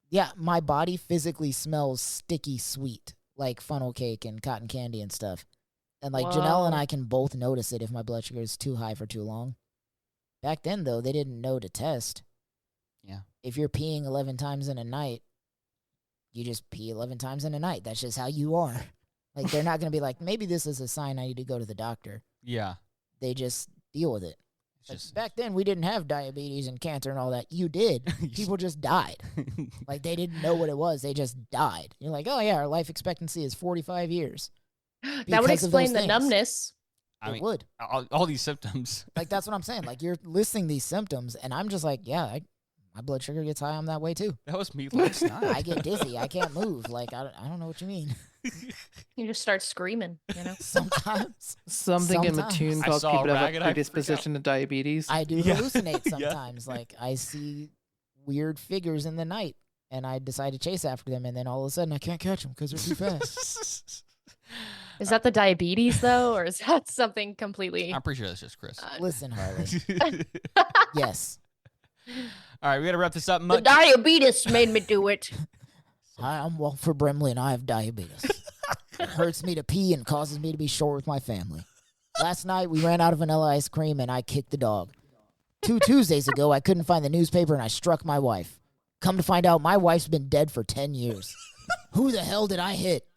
Yeah, my body physically smells sticky sweet, like funnel cake and cotton candy and stuff. And, like, Janelle and Whoa. I can both notice it if my blood sugar is too high for too long. Back then, though, they didn't know to test. Yeah. If you're peeing 11 times in a night, you just pee 11 times in a night. That's just how you are. Like, they're not going to be like, maybe this is a sign I need to go to the doctor. yeah. They just deal with it. It's Like, just, back then, we didn't have diabetes and cancer and all that. You did. People just died. Like, they didn't know what it was. They just died. You're like, oh, yeah, our life expectancy is 45 years. That would Because of explain those the things. numbness. I It mean, would. all these symptoms. Like, that's what I'm saying. Like, you're listing these symptoms, and I'm just like, yeah, my blood sugar gets high. I'm that way, too. That was me last night. I get dizzy. I can't move. Like, I don't know what you mean. You just start screaming, you know? Sometimes Something in Sometimes. Mattoon I called saw a people that have rag a and I freaked predisposition to diabetes. I do Yeah. hallucinate Yeah. sometimes. Like, I see weird figures in the night, and I decide to chase after them, and then all of a sudden I can't catch them because they're too fast. Is that the diabetes, though? Or is that something completely... I'm pretty sure that's just Chris. Listen, Harley. Yes. All right, we got to wrap this up. The diabetes made me do it. Hi, I'm Walter Brimley, and I have diabetes. It hurts me to pee and causes me to be short with my family. Last night, we ran out of vanilla ice cream, and I kicked the dog. 2 Tuesdays ago, I couldn't find the newspaper, and I struck my wife. Come to find out, my wife's been dead for 10 years. Who the hell did I hit?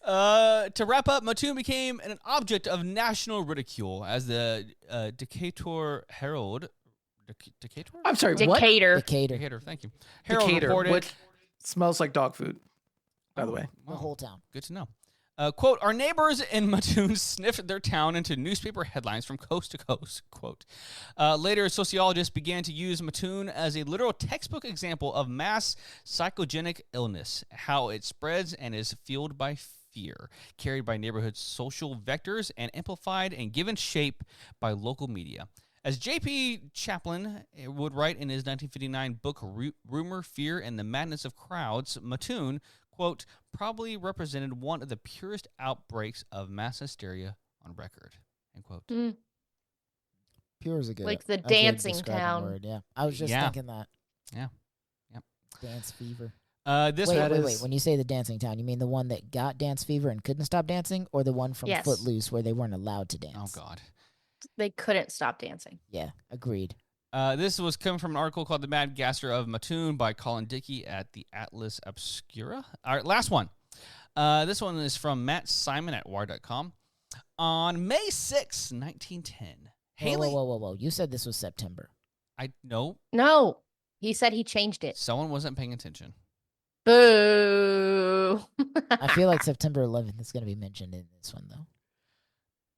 To wrap up, Mattoon became an object of national ridicule as the Decatur Herald. Decatur? I'm sorry, what? Decatur. Decatur. Decatur, thank you. Herald Decatur, reported. which smells like dog food, by the way. The whole town. Good to know. Quote, our neighbors in Mattoon sniffed their town into newspaper headlines from coast to coast, quote. Later, sociologists began to use Mattoon as a literal textbook example of mass psychogenic illness, how it spreads and is fueled by fear, carried by neighborhood social vectors, and amplified and given shape by local media. As J.P. Chaplin would write in his 1959 book, Rumor, Fear, and the Madness of Crowds, Mattoon, quote, probably represented one of the purest outbreaks of mass hysteria on record, end quote. Pure is a good, Like the a good dancing describing town. word. Yeah, I was just Yeah. thinking that. Yeah. Yep. Dance fever. This Wait. When you say the dancing town, you mean the one that got dance fever and couldn't stop dancing, or the one from Yes. Footloose where they weren't allowed to dance? Oh, God. They couldn't stop dancing. Yeah, agreed. This was coming from an article called The Mad Gaster of Mattoon by Colin Dickey at the Atlas Obscura. All right, last one. This one is from Matt Simon at Wire.com. On May 6, 1910, Haley... Whoa. You said this was September. I know. No, he said he changed it. Someone wasn't paying attention. Boo. I feel like September 11th is going to be mentioned in this one, though.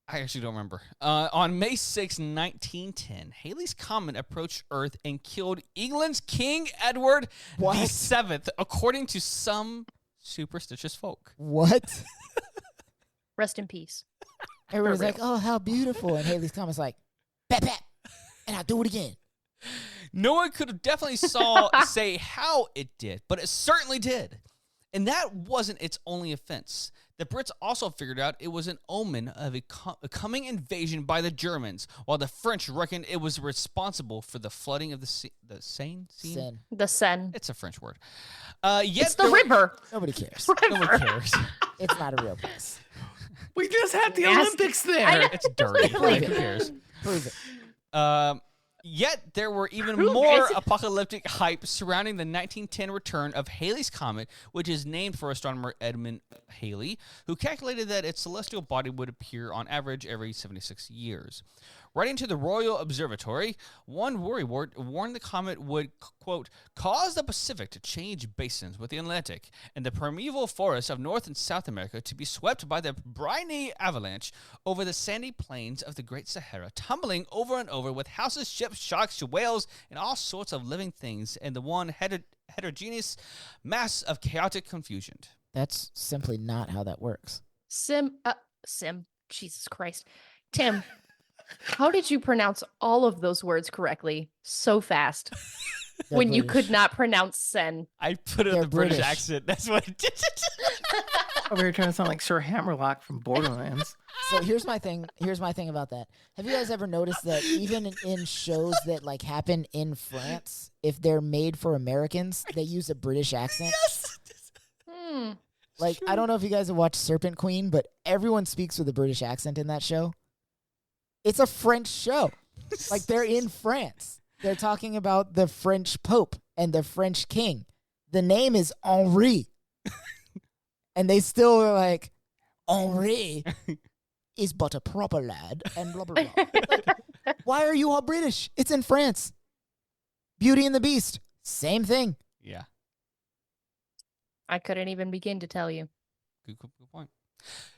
I actually don't remember. On May 6, 1910, Halley's Comet approached Earth and killed England's King Edward VII, according to some superstitious folk. What? Rest in peace. Everybody's real. like, oh, how beautiful. And Haley's Comet's like, pat, and I'll do it again. No one could have definitely say how it did, but it certainly did. And that wasn't its only offense. The Brits also figured out it was an omen of a coming invasion by the Germans, while the French reckoned it was responsible for the flooding of the Seine? Sin. The Seine. It's a French word. It's the river. Nobody cares. No one cares. It's not a real place. We just had the Yes. Olympics I there. know. It's dirty. Prove Like, it. who cares? Prove it. Yet there were even Who more cares? apocalyptic hype surrounding the 1910 return of Halley's Comet, which is named for astronomer Edmund Halley, who calculated that its celestial body would appear on average every 76 years. Writing to the Royal Observatory, one worrywart warned the comet would, quote, cause the Pacific to change basins with the Atlantic and the primeval forests of North and South America to be swept by the briny avalanche over the sandy plains of the Great Sahara, tumbling over and over with houses, ships, sharks, whales, and all sorts of living things in the one heterogeneous mass of chaotic confusion. That's simply not how that works. Sim. Jesus Christ. Tim, how did you pronounce all of those words correctly so fast They're when you British. could not pronounce sen? I put it in They're the British British. accent. That's what it did. Over here trying to sound like Sir Hammerlock from Borderlands. So here's my thing. Here's my thing about that. Have you guys ever noticed that even in shows that like happen in France, if they're made for Americans, they use a British accent? Yes. Hmm. Like I don't know if you guys have watched Serpent Queen, but everyone speaks with a British accent in that show. It's a French show. Like they're in France. They're talking about the French Pope and the French King. The name is Henri. And they still are like, Henri is but a proper lad and blah, blah, blah. Like, why are you all British? It's in France. Beauty and the Beast. Same thing. Yeah. I couldn't even begin to tell you. Good point.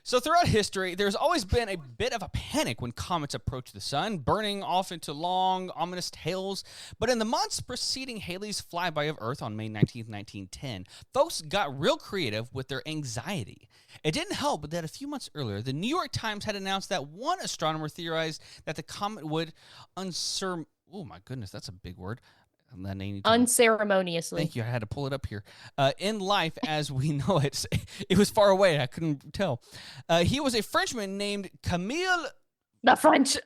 So throughout history, there's always been a bit of a panic when comets approach the sun, burning off into long, ominous tails. But in the months preceding Halley's flyby of Earth on May 19th, 1910, folks got real creative with their anxiety. It didn't help that a few months earlier, the New York Times had announced that one astronomer theorized that the comet would oh my goodness, that's a big word. Unceremoniously. Thank you. I had to pull it up here. In life, as we know it, it was far away. I couldn't tell. He was a Frenchman named Camille. The French.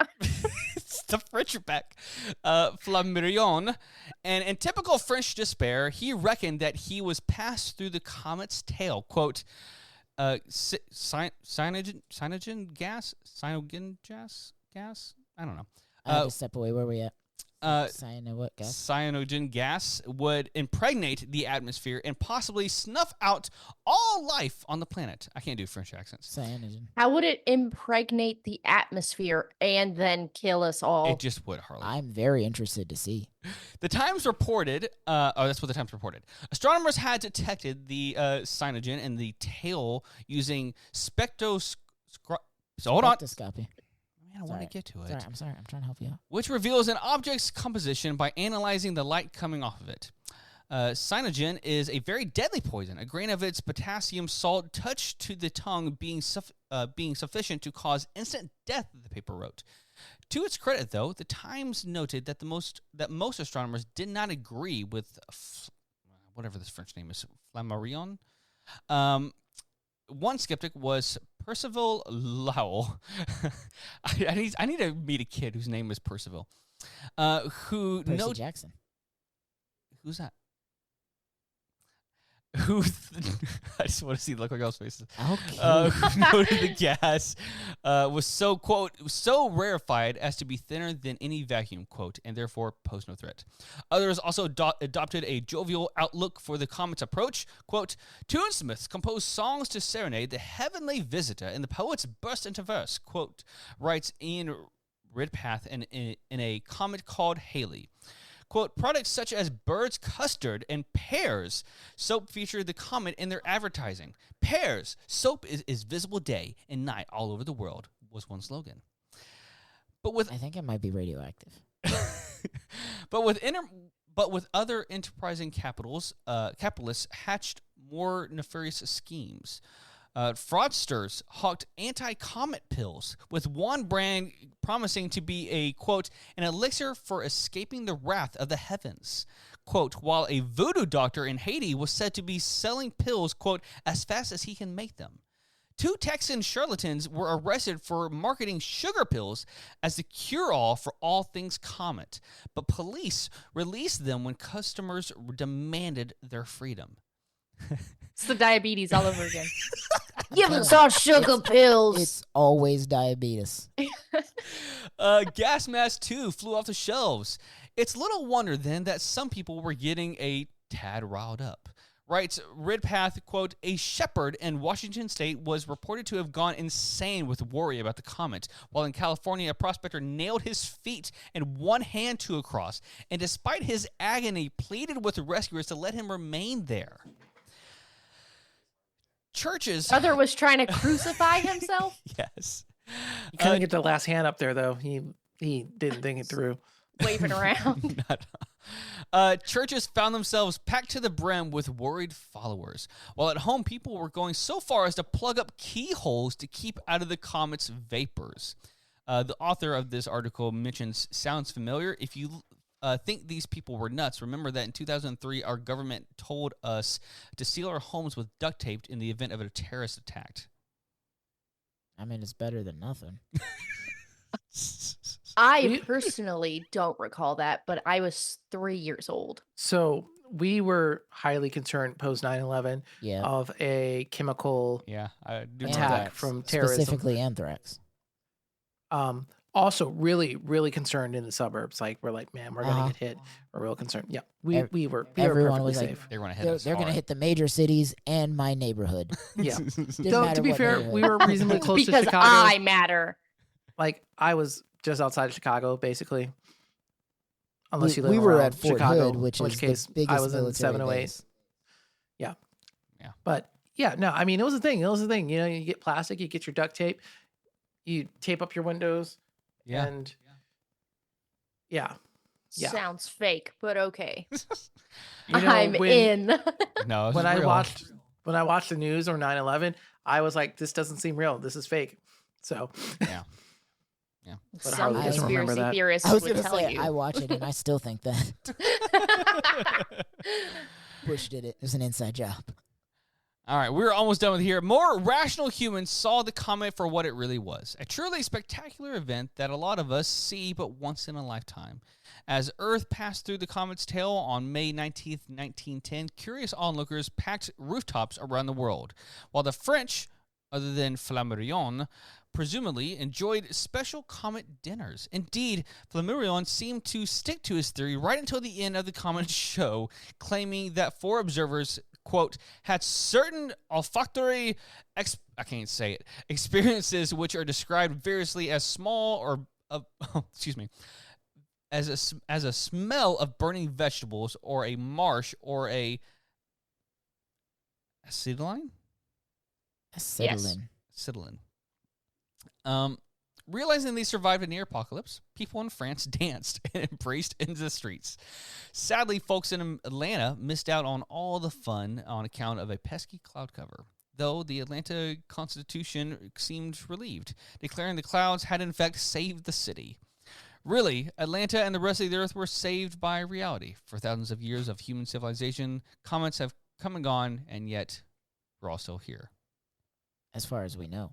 It's the French are back. Flammarion. And in typical French despair, he reckoned that he was passed through the comet's tail. Quote, cyanogen gas? I don't know. I had to step away. Where are we at? What gas? Cyanogen gas would impregnate the atmosphere and possibly snuff out all life on the planet. I can't do French accents. Cyanogen. How would it impregnate the atmosphere and then kill us all? It just would, Harley. I'm very interested to see. The Times reported, that's what the Times reported. Astronomers had detected the cyanogen in the tail using spectroscopy. Hold on. Spectroscopy. Man, I want to get to it. Sorry, I'm sorry. I'm trying to help you out. Which reveals an object's composition by analyzing the light coming off of it. Cyanogen is a very deadly poison. A grain of its potassium salt touched to the tongue being sufficient to cause instant death, the paper wrote. To its credit, though, the Times noted that most astronomers did not agree with whatever this French name is, Flammarion. One skeptic was Percival Lowell. I need to meet a kid whose name is Percival. Percy Jackson. Who's that? Who? I just want to see the look on y'all's faces. Okay. Who noted the gas was so, quote, so rarefied as to be thinner than any vacuum, quote, and therefore pose no threat. Others also adopted a jovial outlook for the comet's approach, quote, tunesmiths composed songs to serenade the heavenly visitor, and the poets burst into verse, quote, writes Ian Ridpath in a comment called Harley. Quote, products such as Bird's Custard and Pears soap featured the comet in their advertising. Pears, soap is visible day and night all over the world, was one slogan. I think it might be radioactive. But with other enterprising capitalists hatched more nefarious schemes. Fraudsters hawked anti-comet pills, with one brand promising to be a, quote, an elixir for escaping the wrath of the heavens. Quote, while a voodoo doctor in Haiti was said to be selling pills, quote, as fast as he can make them. 2 Texan charlatans were arrested for marketing sugar pills as the cure-all for all things comet, but police released them when customers demanded their freedom. It's the diabetes all over again. Give us our sugar pills. It's always diabetes. Gas mask 2 flew off the shelves. It's little wonder then that some people were getting a tad riled up. Writes Ridpath, quote, a shepherd in Washington state was reported to have gone insane with worry about the comet, while in California a prospector nailed his feet and one hand to a cross, and despite his agony pleaded with the rescuers to let him remain there. Churches. Brother was trying to crucify himself. Yes. He couldn't get the last hand up there though. He didn't think it through. Waving around. Churches found themselves packed to the brim with worried followers, while at home people were going so far as to plug up keyholes to keep out of the comet's vapors. The author of this article mentions, sounds familiar. If you think these people were nuts, remember that in 2003, our government told us to seal our homes with duct tape in the event of a terrorist attack. I mean, it's better than nothing. I personally don't recall that, but I was 3 years old. So we were highly concerned post 9/11 Yeah. of a chemical Yeah, I do attack remember that. from terrorism. Specifically anthrax. Also, really, really concerned in the suburbs. Like we're like, man, we're gonna get hit. We're real concerned. Yeah, we were everyone perfectly was like, safe. They're going to hit They're, us they're going to hard. hit the major cities and my neighborhood. Yeah. Didn't Though, matter to be what fair, neighborhood. we were reasonably close to Because Chicago. I matter. Like I was just outside of Chicago, basically. Unless you live we were around at Fort Chicago, Hood, which in which is case the biggest I was in military 708. base. Yeah. Yeah. But yeah, no, I mean it was a thing. It was a thing. You know, you get plastic, you get your duct tape, you tape up your windows, Yeah. and yeah. Yeah. Sounds fake, but okay. You know, I'm in. No, this when is I real. watched the news or 9/11, I was like, this doesn't seem real. This is fake. So Yeah. But Some Harley doesn't remember conspiracy that. theorists I was would going to tell say, you. I watch it and I still think that. Bush did it. It was an inside job. All right, we're almost done with here. More rational humans saw the comet for what it really was. A truly spectacular event that a lot of us see but once in a lifetime. As Earth passed through the comet's tail on May 19th, 1910, curious onlookers packed rooftops around the world, while the French, other than Flammarion, presumably enjoyed special comet dinners. Indeed, Flammarion seemed to stick to his theory right until the end of the comet show, claiming that 4 observers, quote, had certain olfactory experiences which are described variously as small or as a smell of burning vegetables or a marsh or a acetylene. Acetylene. Realizing they survived a near apocalypse, people in France danced and embraced into the streets. Sadly, folks in Atlanta missed out on all the fun on account of a pesky cloud cover, though the Atlanta Constitution seemed relieved, declaring the clouds had in fact saved the city. Really, Atlanta and the rest of the earth were saved by reality. For thousands of years of human civilization, comets have come and gone, and yet we're all still here. As far as we know.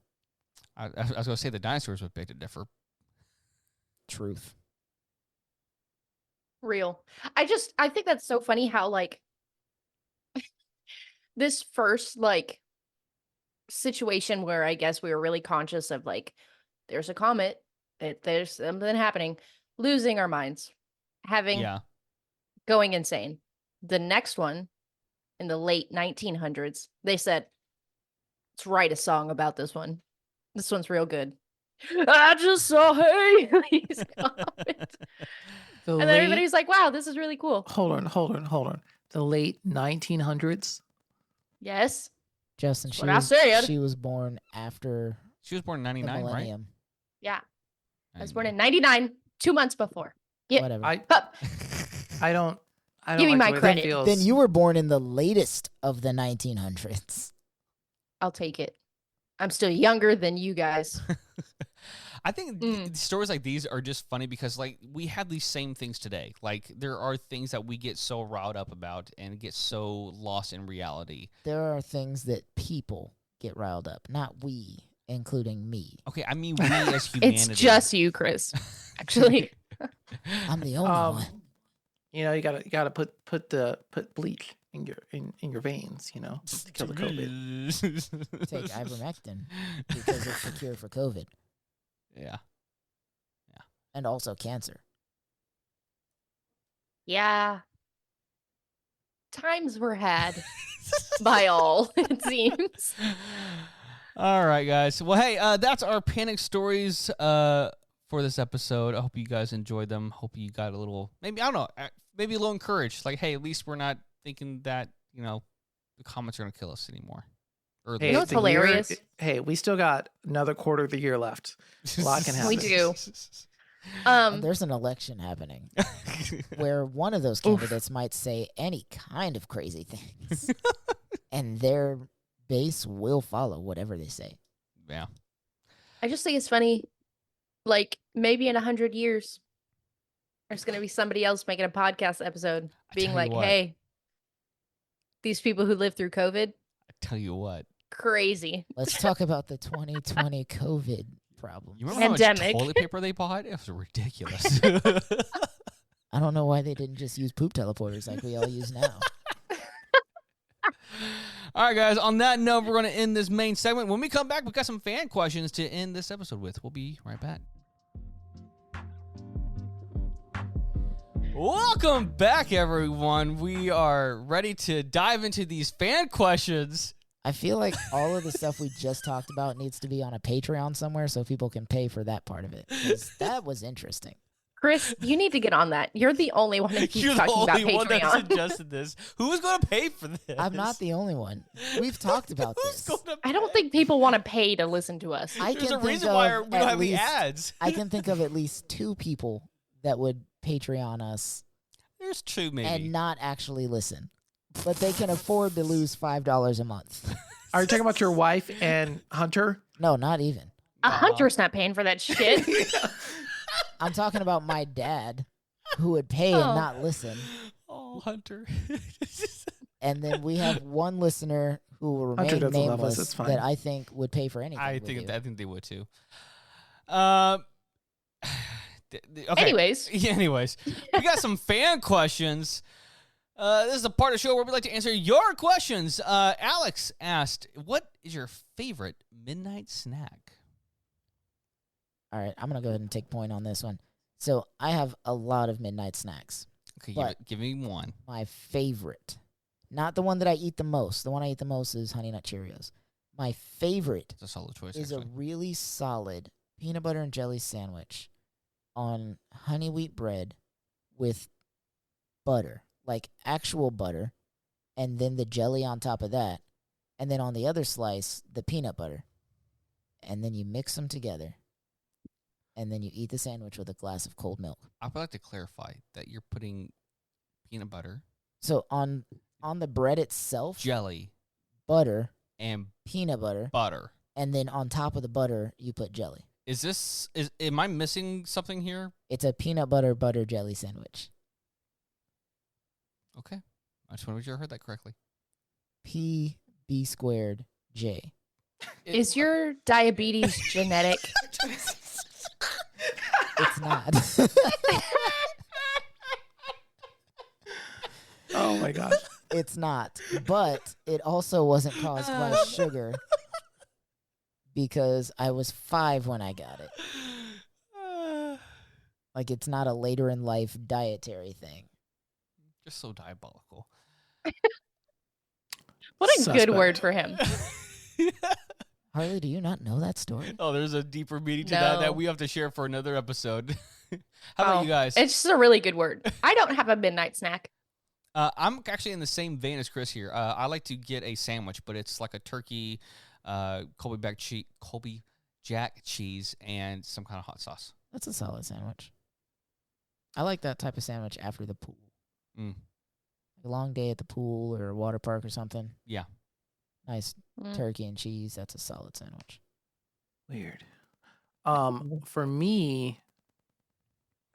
I was going to say the dinosaurs would beg to differ. Truth. Real. I think that's so funny how like this first like situation where I guess we were really conscious of like there's a comet, there's something happening, losing our minds, having Yeah. going insane. The next one in the late 1900s, they said, let's write a song about this one. This one's real good. I just saw Haley's comet. And then everybody's like, wow, this is really cool. Hold on. The late 1900s. Yes. Justin, What I said. she was born after She was born in the 99, right? millennium. Yeah. I was born in 99, 2 months before. Yeah. Whatever. Hup. I don't Give me like my the way that credit. feels. Then you were born in the latest of the 1900s. I'll take it. I'm still younger than you guys. I think stories like these are just funny because, like, we have these same things today. Like, there are things that we get so riled up about and get so lost in reality. There are things that people get riled up, not we, including me. Okay, I mean, we as humanity. It's just you, Chris. Actually. I'm the only one. You know, you gotta put bleach in your veins, you know, to kill the COVID. Take ivermectin because it's the cure for COVID Yeah. and also cancer. Yeah. Times were had by all, it seems. All right, guys. Well, hey, that's our panic stories for this episode. I hope you guys enjoyed them. Hope you got a little, maybe, I don't know, maybe a little encouraged. Like, hey, at least we're not thinking that, you know, the comments are going to kill us anymore. Or You know what's hilarious? We still got another quarter of the year left. A lot can happen. We do. There's an election happening where one of those candidates might say any kind of crazy things, and their base will follow whatever they say. Yeah. I just think it's funny. Like, maybe in 100 years, there's going to be somebody else making a podcast episode being tell you like, what. hey, these people who lived through COVID, I tell you what. crazy. Let's talk about the 2020 COVID problem. You remember how much Pandemic. toilet paper they bought? It was ridiculous. I don't know why they didn't just use poop teleporters like we all use now. All right, guys. On that note, we're going to end this main segment. When we come back, we've got some fan questions to end this episode with. We'll be right back. Welcome back, everyone. We are ready to dive into these fan questions. I feel like all of the stuff we just talked about needs to be on a Patreon somewhere so people can pay for that part of it. 'Cause that was interesting. Chris, you need to get on that. You're the only one that keeps You're the talking about only one that Patreon. suggested this. Who is going to pay for this? I'm not the only one. We've talked about Who's this. going to I don't think people want to pay to listen to us. I There's can a think reason why of we don't at have any least- ads. I can think of at least 2 people that would Patreon us There's 2, maybe. and not actually listen. But they can afford to lose $5 a month. Are you talking about your wife and Hunter? No, not even. A hunter's not paying for that shit. I'm talking about my dad who would pay Oh. and not listen. Oh, Hunter. And then we have one listener who will Hunter remain doesn't love us, nameless it's fine. that I think would pay for anything. I we think do. they would too. Okay. Anyways. Yeah, anyways, we got some fan questions. This is a part of the show where we like to answer your questions. Alex asked, "What is your favorite midnight snack?" All right, I'm going to go ahead and take point on this one. So I have a lot of midnight snacks. Okay, But- give me one. My favorite, not the one that I eat the most. The one I eat the most is Honey Nut Cheerios. My favorite It's a solid choice. is actually. a really solid peanut butter and jelly sandwich on honey wheat bread with butter, like actual butter, and then the jelly on top of that. And then on the other slice, the peanut butter. And then you mix them together. And then you eat the sandwich with a glass of cold milk. I would like to clarify that you're putting peanut butter, So on the bread itself, jelly, butter, and peanut butter, butter. and then on top of the butter, you put jelly. Am I missing something here? It's a peanut butter jelly sandwich. Okay. I just want to make sure I heard that correctly. B²J. Is your diabetes genetic? It's not. Oh my gosh. It's not. But it also wasn't caused by sugar because I was 5 when I got it. Like, it's not a later in life dietary thing. Just so diabolical. What a Suspect. good word for him. Harley, do you not know that story? Oh, there's a deeper meaning to No. that we have to share for another episode. How about you guys? It's just a really good word. I don't have a midnight snack. I'm actually in the same vein as Chris here. I like to get a sandwich, but it's like a turkey, Colby Jack cheese, and some kind of hot sauce. That's a solid sandwich. I like that type of sandwich after the pool. Mm. A long day at the pool or a water park or something. Yeah. Nice Mm. turkey and cheese. That's a solid sandwich. Weird. For me,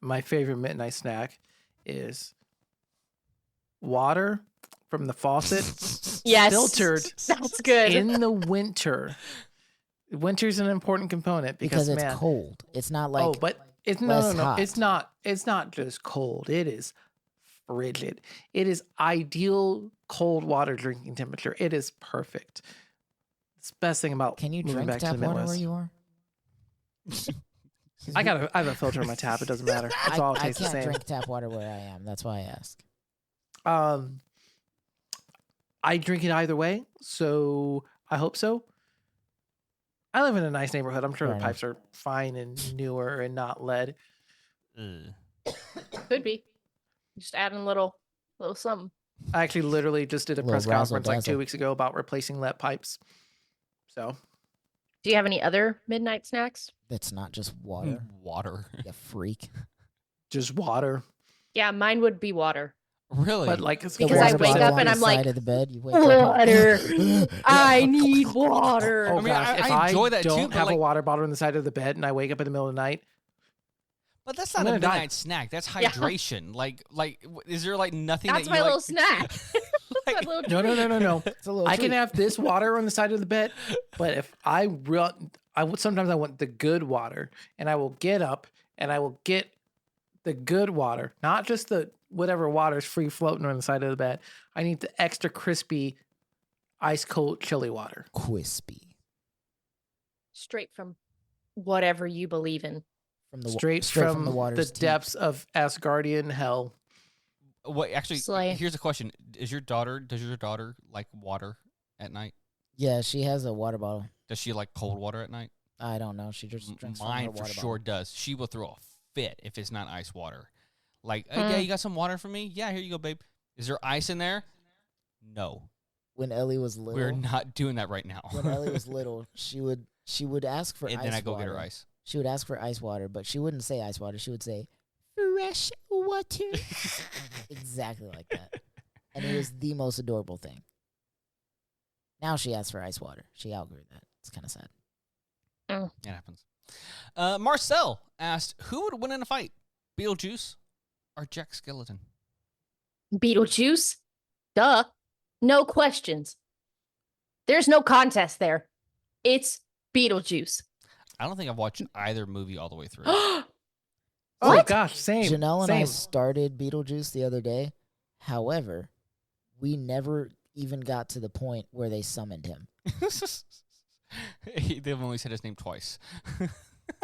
my favorite midnight snack is water from the faucet, Yes. filtered That's good. in the winter. Winter's an important component Because because, it's man, cold. It's not like oh, but it's less no. hot. It's not just cold. It is frigid. It is ideal cold water drinking temperature. It is perfect. It's the best thing about Can you moving drink back to tap the water where Midwest. you are? I have a filter in my tap. It doesn't matter. It's all I tastes the can't same. drink tap water where I am. That's why I ask. I drink it either way, so I hope so. I live in a nice neighborhood. I'm sure Fair the enough. pipes are fine and newer and not lead. Ugh. Could be. Just adding a little something. I actually literally just did a Little press conference like 2 razzle-dazzle. weeks ago about replacing lead pipes. So Do you have any other midnight snacks? That's not just water. Water. You freak. just water. Yeah, mine would be water. Really? But like it's The Because I water wake bottle up on and the I'm like, side of the bed. You wake up and- water. I need water. Oh I mean, gosh, if I enjoy that too, don't but have like- a water bottle on the side of the bed and I wake up in the middle of the night, But that's I'm not a gonna die. midnight snack. That's Yeah. hydration. Is there like nothing That's that my you little like? snack. That's my Like- little no, treat. no. It's a little I can treat. have this water on the side of the bed, but if I sometimes I want the good water, and I will get up and I will get the good water, not just the whatever water is free floating on the side of the bed. I need the extra crispy, ice cold chili water. Crispy. Straight from whatever you believe in. From the Straight from the the water's teeth. depths of Asgardian hell. What actually? Slay. Here's a question: Does your daughter like water at night? Yeah, she has a water bottle. Does she like cold water at night? I don't know. She just drinks from her Mine for water sure bottle. does. She will throw a fit if it's not ice water. Like, yeah, you got some water for me? Yeah, here you go, babe. Is there ice in there? No, When Ellie was little, we're not doing that right now. when Ellie was little, she would ask for and ice then I go water. get her ice. She would ask for ice water, but she wouldn't say ice water. She would say fresh water. Exactly like that. And it was the most adorable thing. Now she asks for ice water. She outgrew that. It's kind of sad. It happens. Marcel asked, who would win in a fight? Beetlejuice or Jack Skeleton? Beetlejuice? Duh. No questions. There's no contest there. It's Beetlejuice. I don't think I've watched either movie all the way through. Oh What? gosh, same. Janelle and I same. started Beetlejuice the other day. However, we never even got to the point where they summoned him. They've only said his name twice.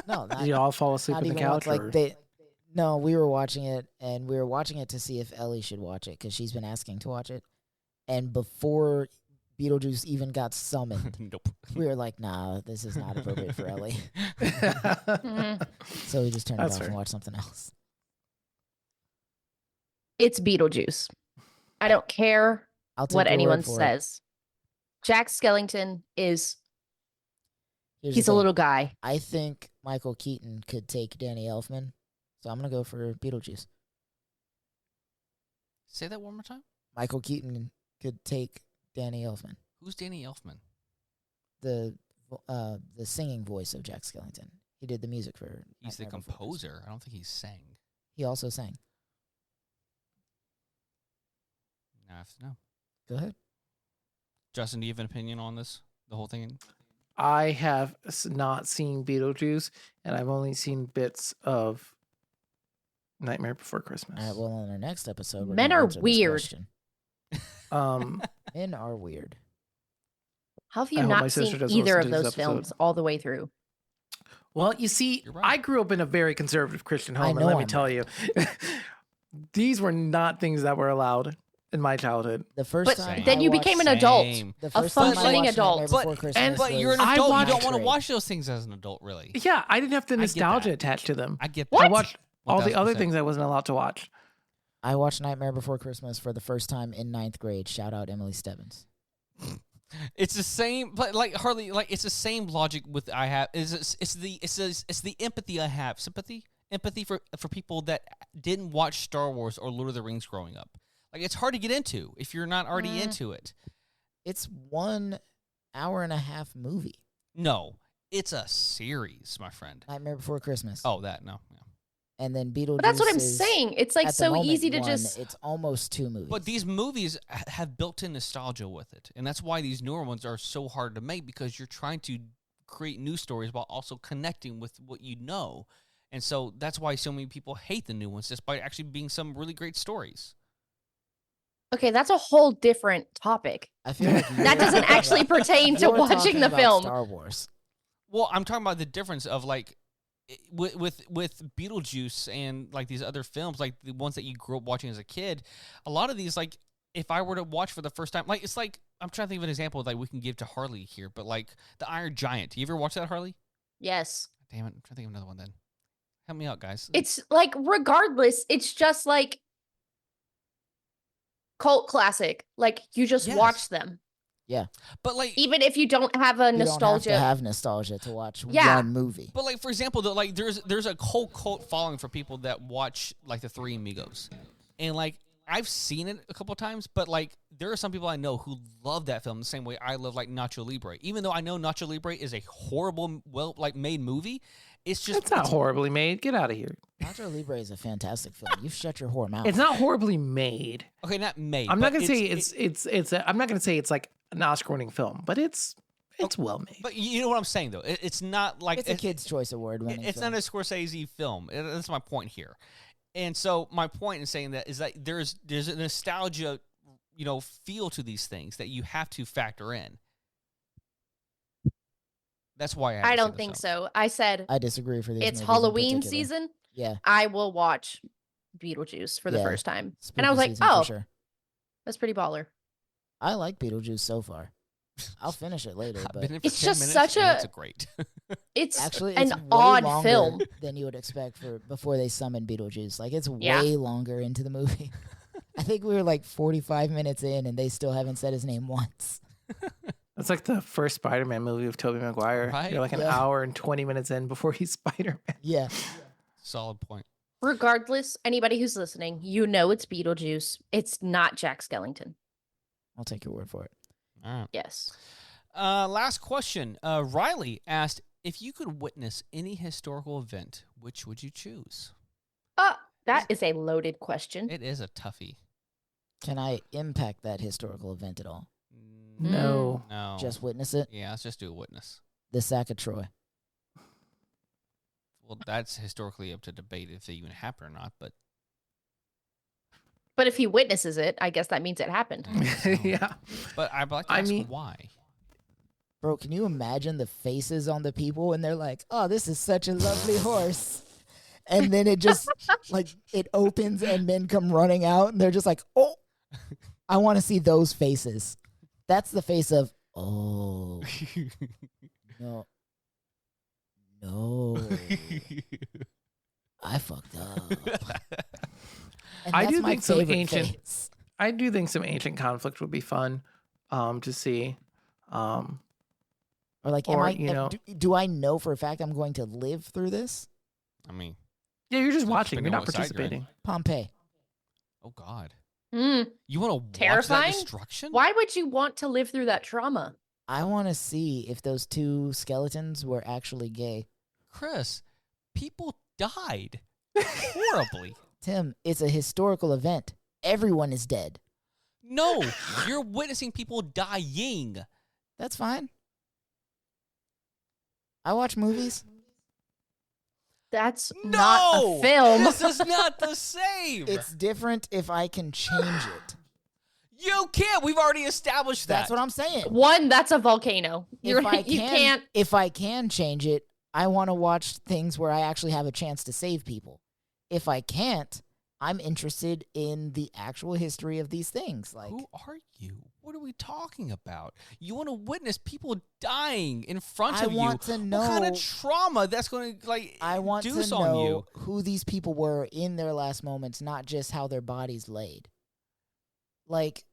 No, not, Did you all fall asleep not on the even couch? once. or- Like they. No, we were watching it, and we were watching it to see if Ellie should watch it because she's been asking to watch it. And before Beetlejuice even got summoned, Nope. we were like, "Nah, this is not appropriate for Ellie." Mhm. So we just turned it That's off fair. and watched something else. It's Beetlejuice. I don't care I'll take what your word anyone for it. says. Jack Skellington is Here's the he's a thing. little guy. I think Michael Keaton could take Danny Elfman, so I'm gonna go for Beetlejuice. Say that one more time. Michael Keaton could take Danny Elfman, Who's Danny Elfman? the singing voice of Jack Skellington. He did the music for. He's the Nightmare Before Christmas. composer. I don't think he sang. He also sang. Now I have to know. Go ahead. Justin, do you have an opinion on this? The whole thing? I have not seen Beetlejuice, and I've only seen bits of Nightmare Before Christmas. All right, well, on our next episode, we're Men gonna are answer this weird. question. Um, Men are weird. How have I you hope my not sister seen doesn't either listen of to those this episode. films all the way through? well, you see, You're right. I grew up in a very conservative Christian home, and know let me I'm tell right. you, these were not things that were allowed in my childhood. The first But time then I you watched- became an adult. Same. The a first time I functioning watched adult. Nightmare Before But, Christmas but you're an was I adult. You watched- don't want to ninth watch those things as an adult, really. Yeah, I didn't have the I get nostalgia that. attached to them. I get What? I watched all the other 1000%. things I wasn't allowed to watch. I watched Nightmare Before Christmas for the first time in 9th grade. Shout out Emily Stebbins. It's the same, but like Harley, like it's the same logic with I have. It's the empathy I have, empathy for people that didn't watch Star Wars or Lord of the Rings growing up. Like it's hard to get into if you're not already into it. It's 1 hour and a half movie. No, it's a series, my friend. Nightmare Before Christmas. Oh, that no. Yeah. And then Beetlejuice. But that's what I'm is, saying. It's like at the so moment, easy to one. just. It's almost 2 movies. But these movies have built-in nostalgia with it, and that's why these newer ones are so hard to make because you're trying to create new stories while also connecting with what you know, and so that's why so many people hate the new ones, despite actually being some really great stories. Okay, that's a whole different topic. I feel like That doesn't actually pertain to you're watching talking the about film. Star Wars. Well, I'm talking about the difference of like with Beetlejuice and like these other films, like the ones that you grew up watching as a kid. A lot of these, like if I were to watch for the first time, like it's like I'm trying to think of an example like we can give to Harley here, but like the Iron Giant. You ever watch that, Harley? Yes. Damn it, I'm trying to think of another one then. Help me out, guys. It's like, regardless, it's just like cult classic. Like, you just Yes. watch them. but like Even if you don't have a You nostalgia. don't have to have nostalgia to watch Yeah. one movie. But like for example, like there's a whole cult following for people that watch like the Three Amigos, and like I've seen it a couple times, but like there are some people I know who love that film the same way I love like Nacho Libre. Even though I know Nacho Libre is a horrible, well like made movie, it's just It's not horribly made. Get out of here. Nacho Libre is a fantastic film. You've shut your whore mouth. It's not horribly made. okay, not made. I'm not but gonna say I'm not gonna say it's like an Oscar-winning film, but it's well made. But you know what I'm saying though. It's not like It's a Kids' Choice Award winning It's film. not a Scorsese film. That's my point here. And so my point in saying that is that there's a nostalgia, feel to these things that you have to factor in. That's why I haven't don't seen think this film. so. I said I disagree for these it's movies in Halloween particular. season. Yeah. I will watch Beetlejuice for the Yeah. first time. Spooky And I was like, season for oh, sure. that's pretty baller. I like Beetlejuice so far. I'll finish it later, I've but been in for It's 10 just minutes, such and a- it's great. It's actually, an it's way odd longer film. than you would expect for before they summon Beetlejuice. Like it's Yeah. way longer into the movie. I think we were like 45 minutes in, and they still haven't said his name once. That's like the first Spider-Man movie of Tobey Maguire. Right? You're like an Yeah. hour and 20 minutes in before he's Spider-Man. Yeah. Solid point. Regardless, anybody who's listening, you know it's Beetlejuice. It's not Jack Skellington. I'll take your word for it. All right. Yes. Last question. Riley asked, if you could witness any historical event, which would you choose? That is a loaded question. It is a toughie. Can I impact that historical event at all? No. No. Just witness it? Yeah, let's just do a witness. The sack of Troy. Well, that's historically up to debate if it even happened or not, but But if he witnesses it, I guess that means it happened. Yeah. But I'd like to I ask mean- why. Bro, can you imagine the faces on the people and they're like, oh, this is such a lovely horse. And then it just, like, it opens and men come running out and they're just like, oh, I want to see those faces. That's the face of, oh, no. No. I fucked up. And I that's do my think some favorite ancient- face. I do think some ancient conflict would be fun to see. Or like, Or, do I know for a fact I'm going to live through this? I mean, Yeah, you're just So watching. depending You're on not what side you're in. participating. Pompeii. oh God. Mm. You want to watch that Terrifying? destruction? Why would you want to live through that trauma? I want to see if those two skeletons were actually gay. Chris, people died horribly. Tim, it's a historical event. Everyone is dead. No, you're witnessing people dying. That's fine. I watch movies. That's No, not a film. This is not the same. It's different if I can change it. You can't. We've already established that. That's what I'm saying. One, that's a volcano. If I You can't. If I can change it, I want to watch things where I actually have a chance to save people. If I can't, I'm interested in the actual history of these things. Like, who are you? What are we talking about? You want to witness people dying in front of you. I want to know what kind of trauma that's going to I want do to on know you. who these people were in their last moments, not just how their bodies laid. Like,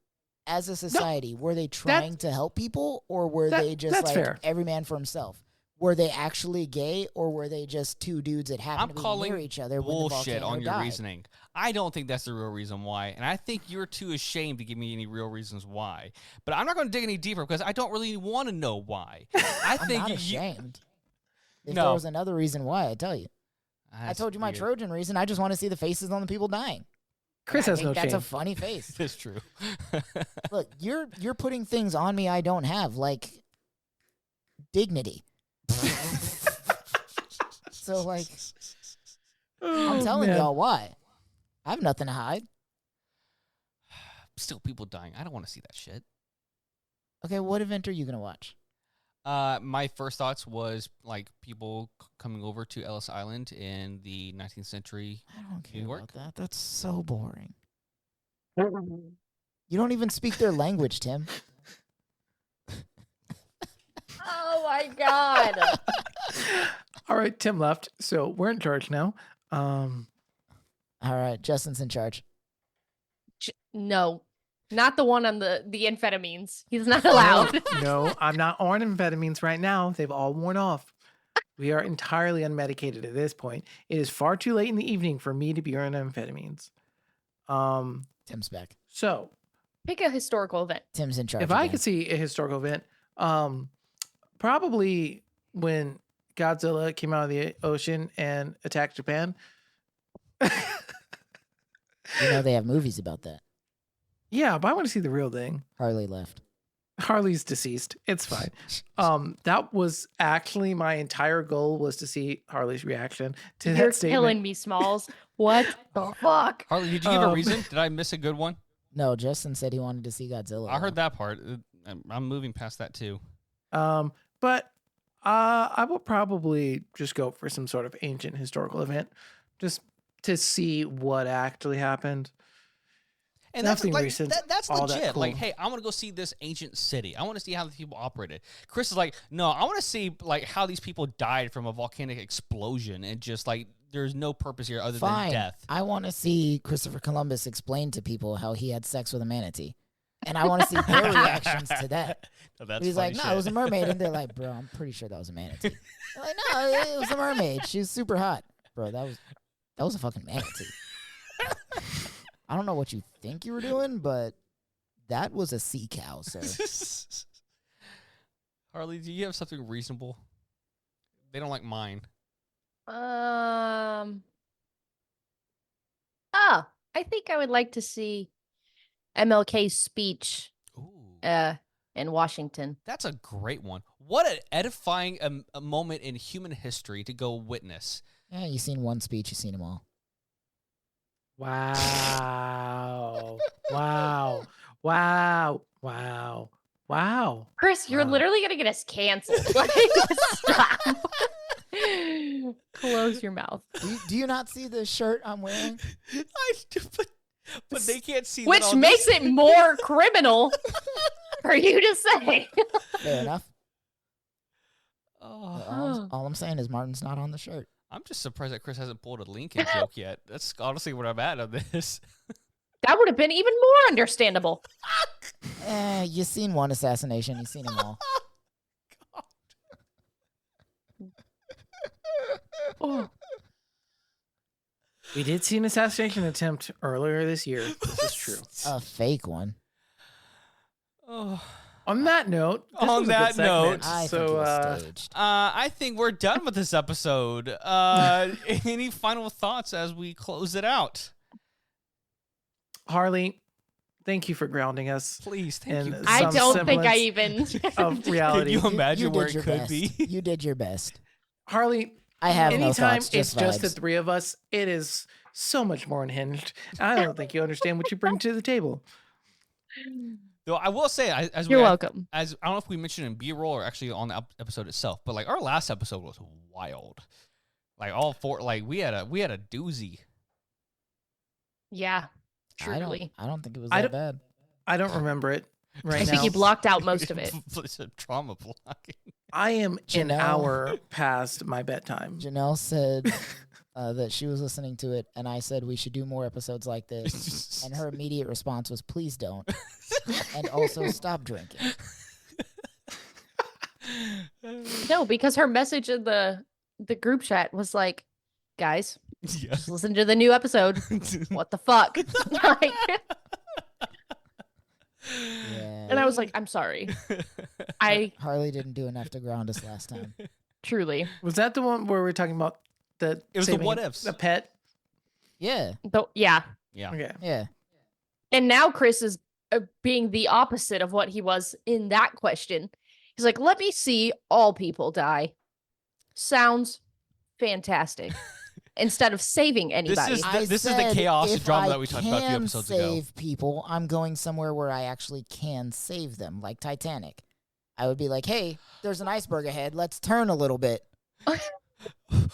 as a society, were they trying to help people, or were they just like fair. every man for himself? Were they actually gay, or were they just two dudes that happened I'm to be calling near each other when the bullshit volcano on your died? reasoning. I don't think that's the real reason why, and I think you're too ashamed to give me any real reasons why. But I'm not going to dig any deeper because I don't really want to know why. I I'm think not you. ashamed. If No. there was another reason why, I'd tell you. I That's told you my weird. Trojan reason. I just want to see the faces on the people dying. Chris I has think no that's shame. a funny face. That's true. Look, you're putting things on me I don't have, like dignity. So, like, I'm telling man. y'all why. I have nothing to hide. Still, people dying. I don't want to see that shit. Okay, what event are you gonna watch? My first thoughts was like people coming over to Ellis Island in the 19th century. I don't care New York? about that. That's so boring. You don't even speak their language, Tim. Oh my god. All right, Tim left, so we're in charge now. All right, Justin's in charge. No, not the one on the amphetamines. He's not allowed. No, I'm not on amphetamines right now. They've all worn off. We are entirely unmedicated at this point. It is far too late in the evening for me to be on amphetamines. Tim's back. So Pick a historical event. Tim's in charge. if I again. could see a historical event, probably when Godzilla came out of the ocean and attacked Japan. You know they have movies about that. Yeah, but I want to see the real thing. Harley left. Harley's deceased. It's fine. That was actually my entire goal, was to see Harley's reaction to You're that statement. killing me, Smalls. What the fuck? Harley, did you give a Um, reason? Did I miss a good one? No, Justin said he wanted to see Godzilla. I heard that part. I'm moving past that too. But I will probably just go for some sort of ancient historical event, just to see what actually happened. And Nothing that's like, recent, that's all that legit. Like, cool. hey, I want to go see this ancient city. I want to see how the people operated. Chris is like, no, I want to see like how these people died from a volcanic explosion, and just like there's no purpose here other Fine. than death. I want to see Christopher Columbus explain to people how he had sex with a manatee. And I want to see their reactions to that. No, that's He's funny like, no, shit. it was a mermaid. And they're like, bro, I'm pretty sure that was a manatee. They're like, no, it was a mermaid. She was super hot. Bro, that was a fucking manatee. I don't know what you think you were doing, but that was a sea cow, sir. Harley, do you have something reasonable? They don't like mine. Oh, I think I would like to see MLK's speech Ooh. in Washington. That's a great one. What an edifying a moment in human history to go witness. Yeah, you seen one speech, you seen them all. Wow. Wow. Wow. Wow. Wow. Chris, you're Wow. literally gonna get us canceled. Like, stop. Close your mouth. Do you not see the shirt I'm wearing? But they can't see Which that on makes this. it more criminal for you to say. Fair enough. Oh, All I'm saying is Martin's not on the shirt. I'm just surprised that Chris hasn't pulled a Lincoln joke yet. That's honestly where I'm at on this. That would have been even more understandable. You seen one assassination, you seen them all. Oh. We did see an assassination attempt earlier this year. This is true. A fake one. Oh. On that note, this On was a good that segment. note, I think so it was staged. I think we're done with this episode. Any final thoughts as we close it out? Harley, Thank you for grounding us Please, thank And you. some I don't think I semblance even. of Can reality. you imagine where did it your could best. be? You did your best. Harley, I have no anytime thoughts, it's just the vibes. three of us, it is so much more unhinged. I don't think you understand what you bring to the table. Though I will say, You're welcome. As I don't know if we mentioned in B-roll or actually on the episode itself, but like our last episode was wild. Like all four, like we had a doozy. Yeah, I truly. don't think it was I that don't- bad. I don't remember it right I now. think you blocked out most of it. It's a trauma blocking. I am an Janelle- hour past my bedtime. Janelle said that she was listening to it, and I said we should do more episodes like this. And her immediate response was, "Please don't," and also stop drinking. No, because her message in the group chat was like, guys, Yeah. just listen to the new episode. What the fuck? Like, Yeah. and I was like, I'm sorry. I Harley didn't do enough to ground us last time. truly. Was that the one where we were talking about the It was the saving what ifs. a pet? Yeah, Yeah. Yeah. Okay. yeah. And now Chris is being the opposite of what he was in that question. He's like, let me see all people die. Sounds fantastic. Instead of saving anybody. This is the chaos and if drama I that we talked about a few can episodes ago. save people, I'm going somewhere where I actually can save them, like Titanic. I would be like, hey, there's an iceberg ahead. Let's turn a little bit.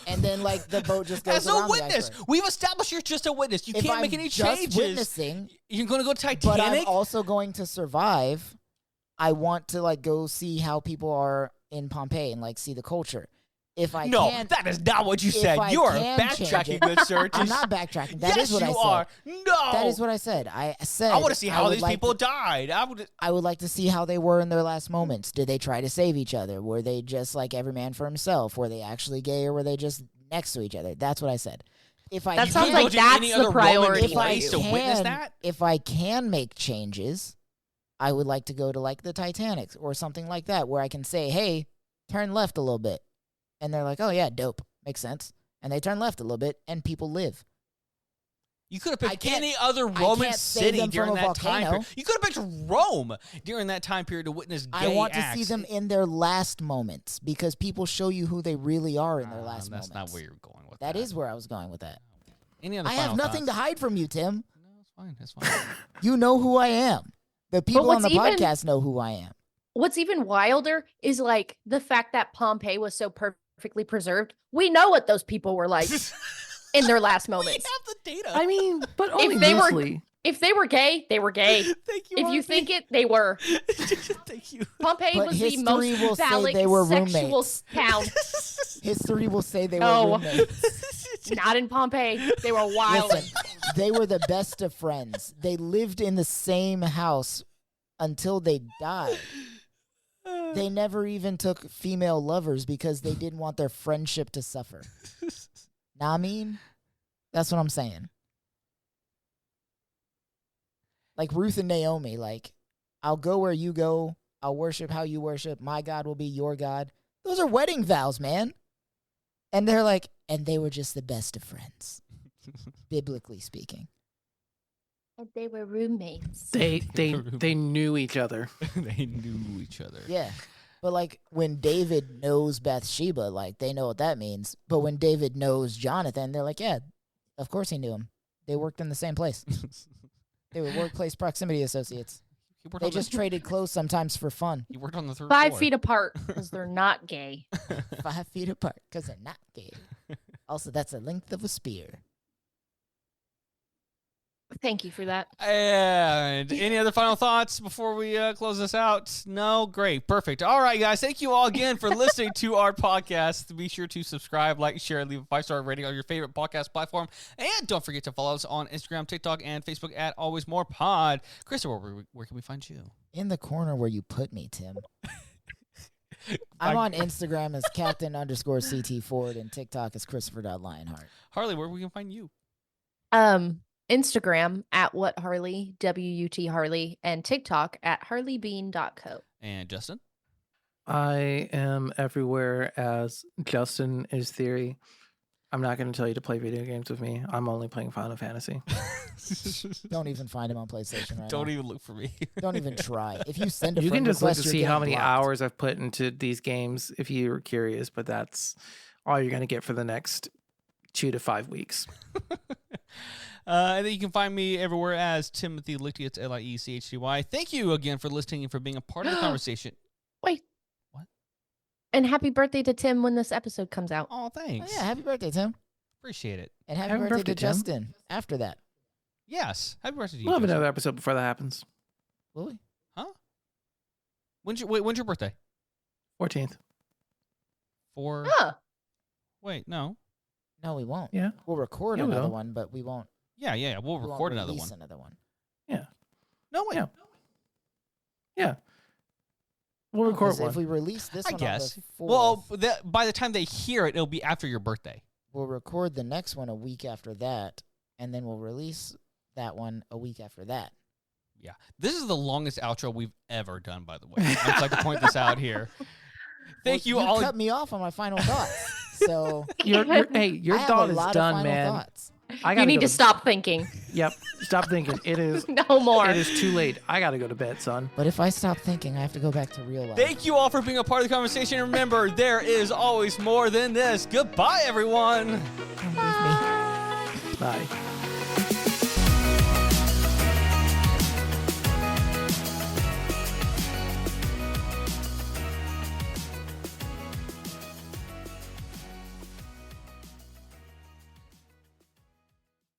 And then, like, the boat just goes As a around the witness, iceberg. we've established you're just a witness. You If can't I'm make any just changes. witnessing, You're going to go to but I'm Titanic? also going to survive. I want to, like, go see how people are in Pompeii and, like, see the culture. If I No, can, that is not what you if said. I You are can change backtracking, it- good sir. I'm Just- not backtracking. That yes, is what I you said. are. No. That is what I said. I said I want to see how would these like people to- died. I would like to see how they were in their last moments. Did they try to save each other? Were they just like every man for himself? Were they actually gay, or were they just next to each other? That's what I said. If I That You sounds couldn't go like to that's any the other Roman priority if I place to witness can, that? if I can make changes, I would like to go to like the Titanic or something like that, where I can say, "Hey, turn left a little bit," and they're like, "Oh yeah, dope, makes sense." And they turn left a little bit, and people live. You could have I picked can't- any other I Roman can't save city them during from a that time volcano. period. You could have picked Rome during that time period to witness gay I want to acts. see them in their last moments because people show you who they really are in their last That's moments. not where you're going with That is where I was going with that. Any other I have final nothing to thoughts? hide from you, Tim. No, it's fine. It's fine. You know who I am. The people on what's the even- podcast know who I am. What's even wilder is like the fact that Pompeii was so perfectly preserved. We know what those people were like in their last We moments. have the data. I mean, but only they were- loosely. If they were gay, they were gay. Thank you. If you Harvey. think it, they were. Thank you. Pompeii But was the history most will say phallic they were sexual roommates. town. History will say they were No. roommates. Not in Pompeii. They were wild. Listen, they were the best of friends. They lived in the same house until they died. They never even took female lovers because they didn't want their friendship to suffer. Nah, I mean, that's what I'm saying. Like Ruth and Naomi, like, I'll go where you go. I'll worship how you worship. My God will be your God. Those are wedding vows, man. And they're like, and they were just the best of friends, biblically speaking. And they were roommates. They knew each other. They knew each other. Yeah. But like when David knows Bathsheba, like they know what that means. But when David knows Jonathan, they're like, yeah, of course he knew him. They worked in the same place. They were workplace proximity associates. He worked They on just the, traded clothes sometimes for fun. He worked on the third 5 floor. feet apart because they're not gay. 5 feet apart because they're not gay. Also, that's the length of a spear. Thank you for that. And any other final thoughts before we close this out? No? Great. Perfect. All right, guys. Thank you all again for listening to our podcast. Be sure to subscribe, like, share, leave a 5-star rating on your favorite podcast platform. And don't forget to follow us on Instagram, TikTok, and Facebook at Always More Pod. Christopher, where can we find you? In the corner where you put me, Tim. I'm on Instagram as Captain_CT Ford and TikTok as Christopher.Lionheart. Harley, where we can find you? Instagram at what Harley, WUT Harley, and TikTok at harleybean.co. And Justin? I am everywhere as Justin is Theory. I'm not going to tell you to play video games with me. I'm only playing Final Fantasy. Don't even find him on PlayStation right Don't now. even look for me. Don't even try. If you send a You friend can just look request, to you're see how getting many blocked. hours I've put into these games if you're curious, but that's all you're going to get for the next 2 to 5 weeks. And then you can find me everywhere as Timothy Lichty. It's Liechty. Thank you again for listening and for being a part of the conversation. Wait. What? And happy birthday to Tim when this episode comes out. Oh, Oh, thanks. yeah, happy birthday, Tim. Appreciate it. And happy Happy birthday birthday, to Tim. Justin after that. Yes. Happy birthday to you. We'll have Justin. another episode before that happens. Will we? When's your birthday? 14th. Huh. Wait, no. No, we won't. Yeah. We'll record You another will. one, but we won't. Yeah. We'll we won't record another release one. Another one. No, wait. Yeah. Yeah. We'll No, record 'cause one. If we release this I one guess. on the 4th, Well, by the time they hear it, it'll be after your birthday. we'll record the next one a week after that, and then we'll release that one a week after that. Yeah. This is the longest outro we've ever done, by the way. I'd just like to point this out here. Thank Well, you all. cut me off on my final thoughts. So Your I have thought a is lot of done, final man. thoughts. I You gotta need go to stop thinking. Yep. Stop thinking. It is No more. It is too late. I got to go to bed, son. But if I stop thinking, I have to go back to real life. Thank you all for being a part of the conversation. Remember, there is always more than this. Goodbye, everyone. Don't leave me. Bye.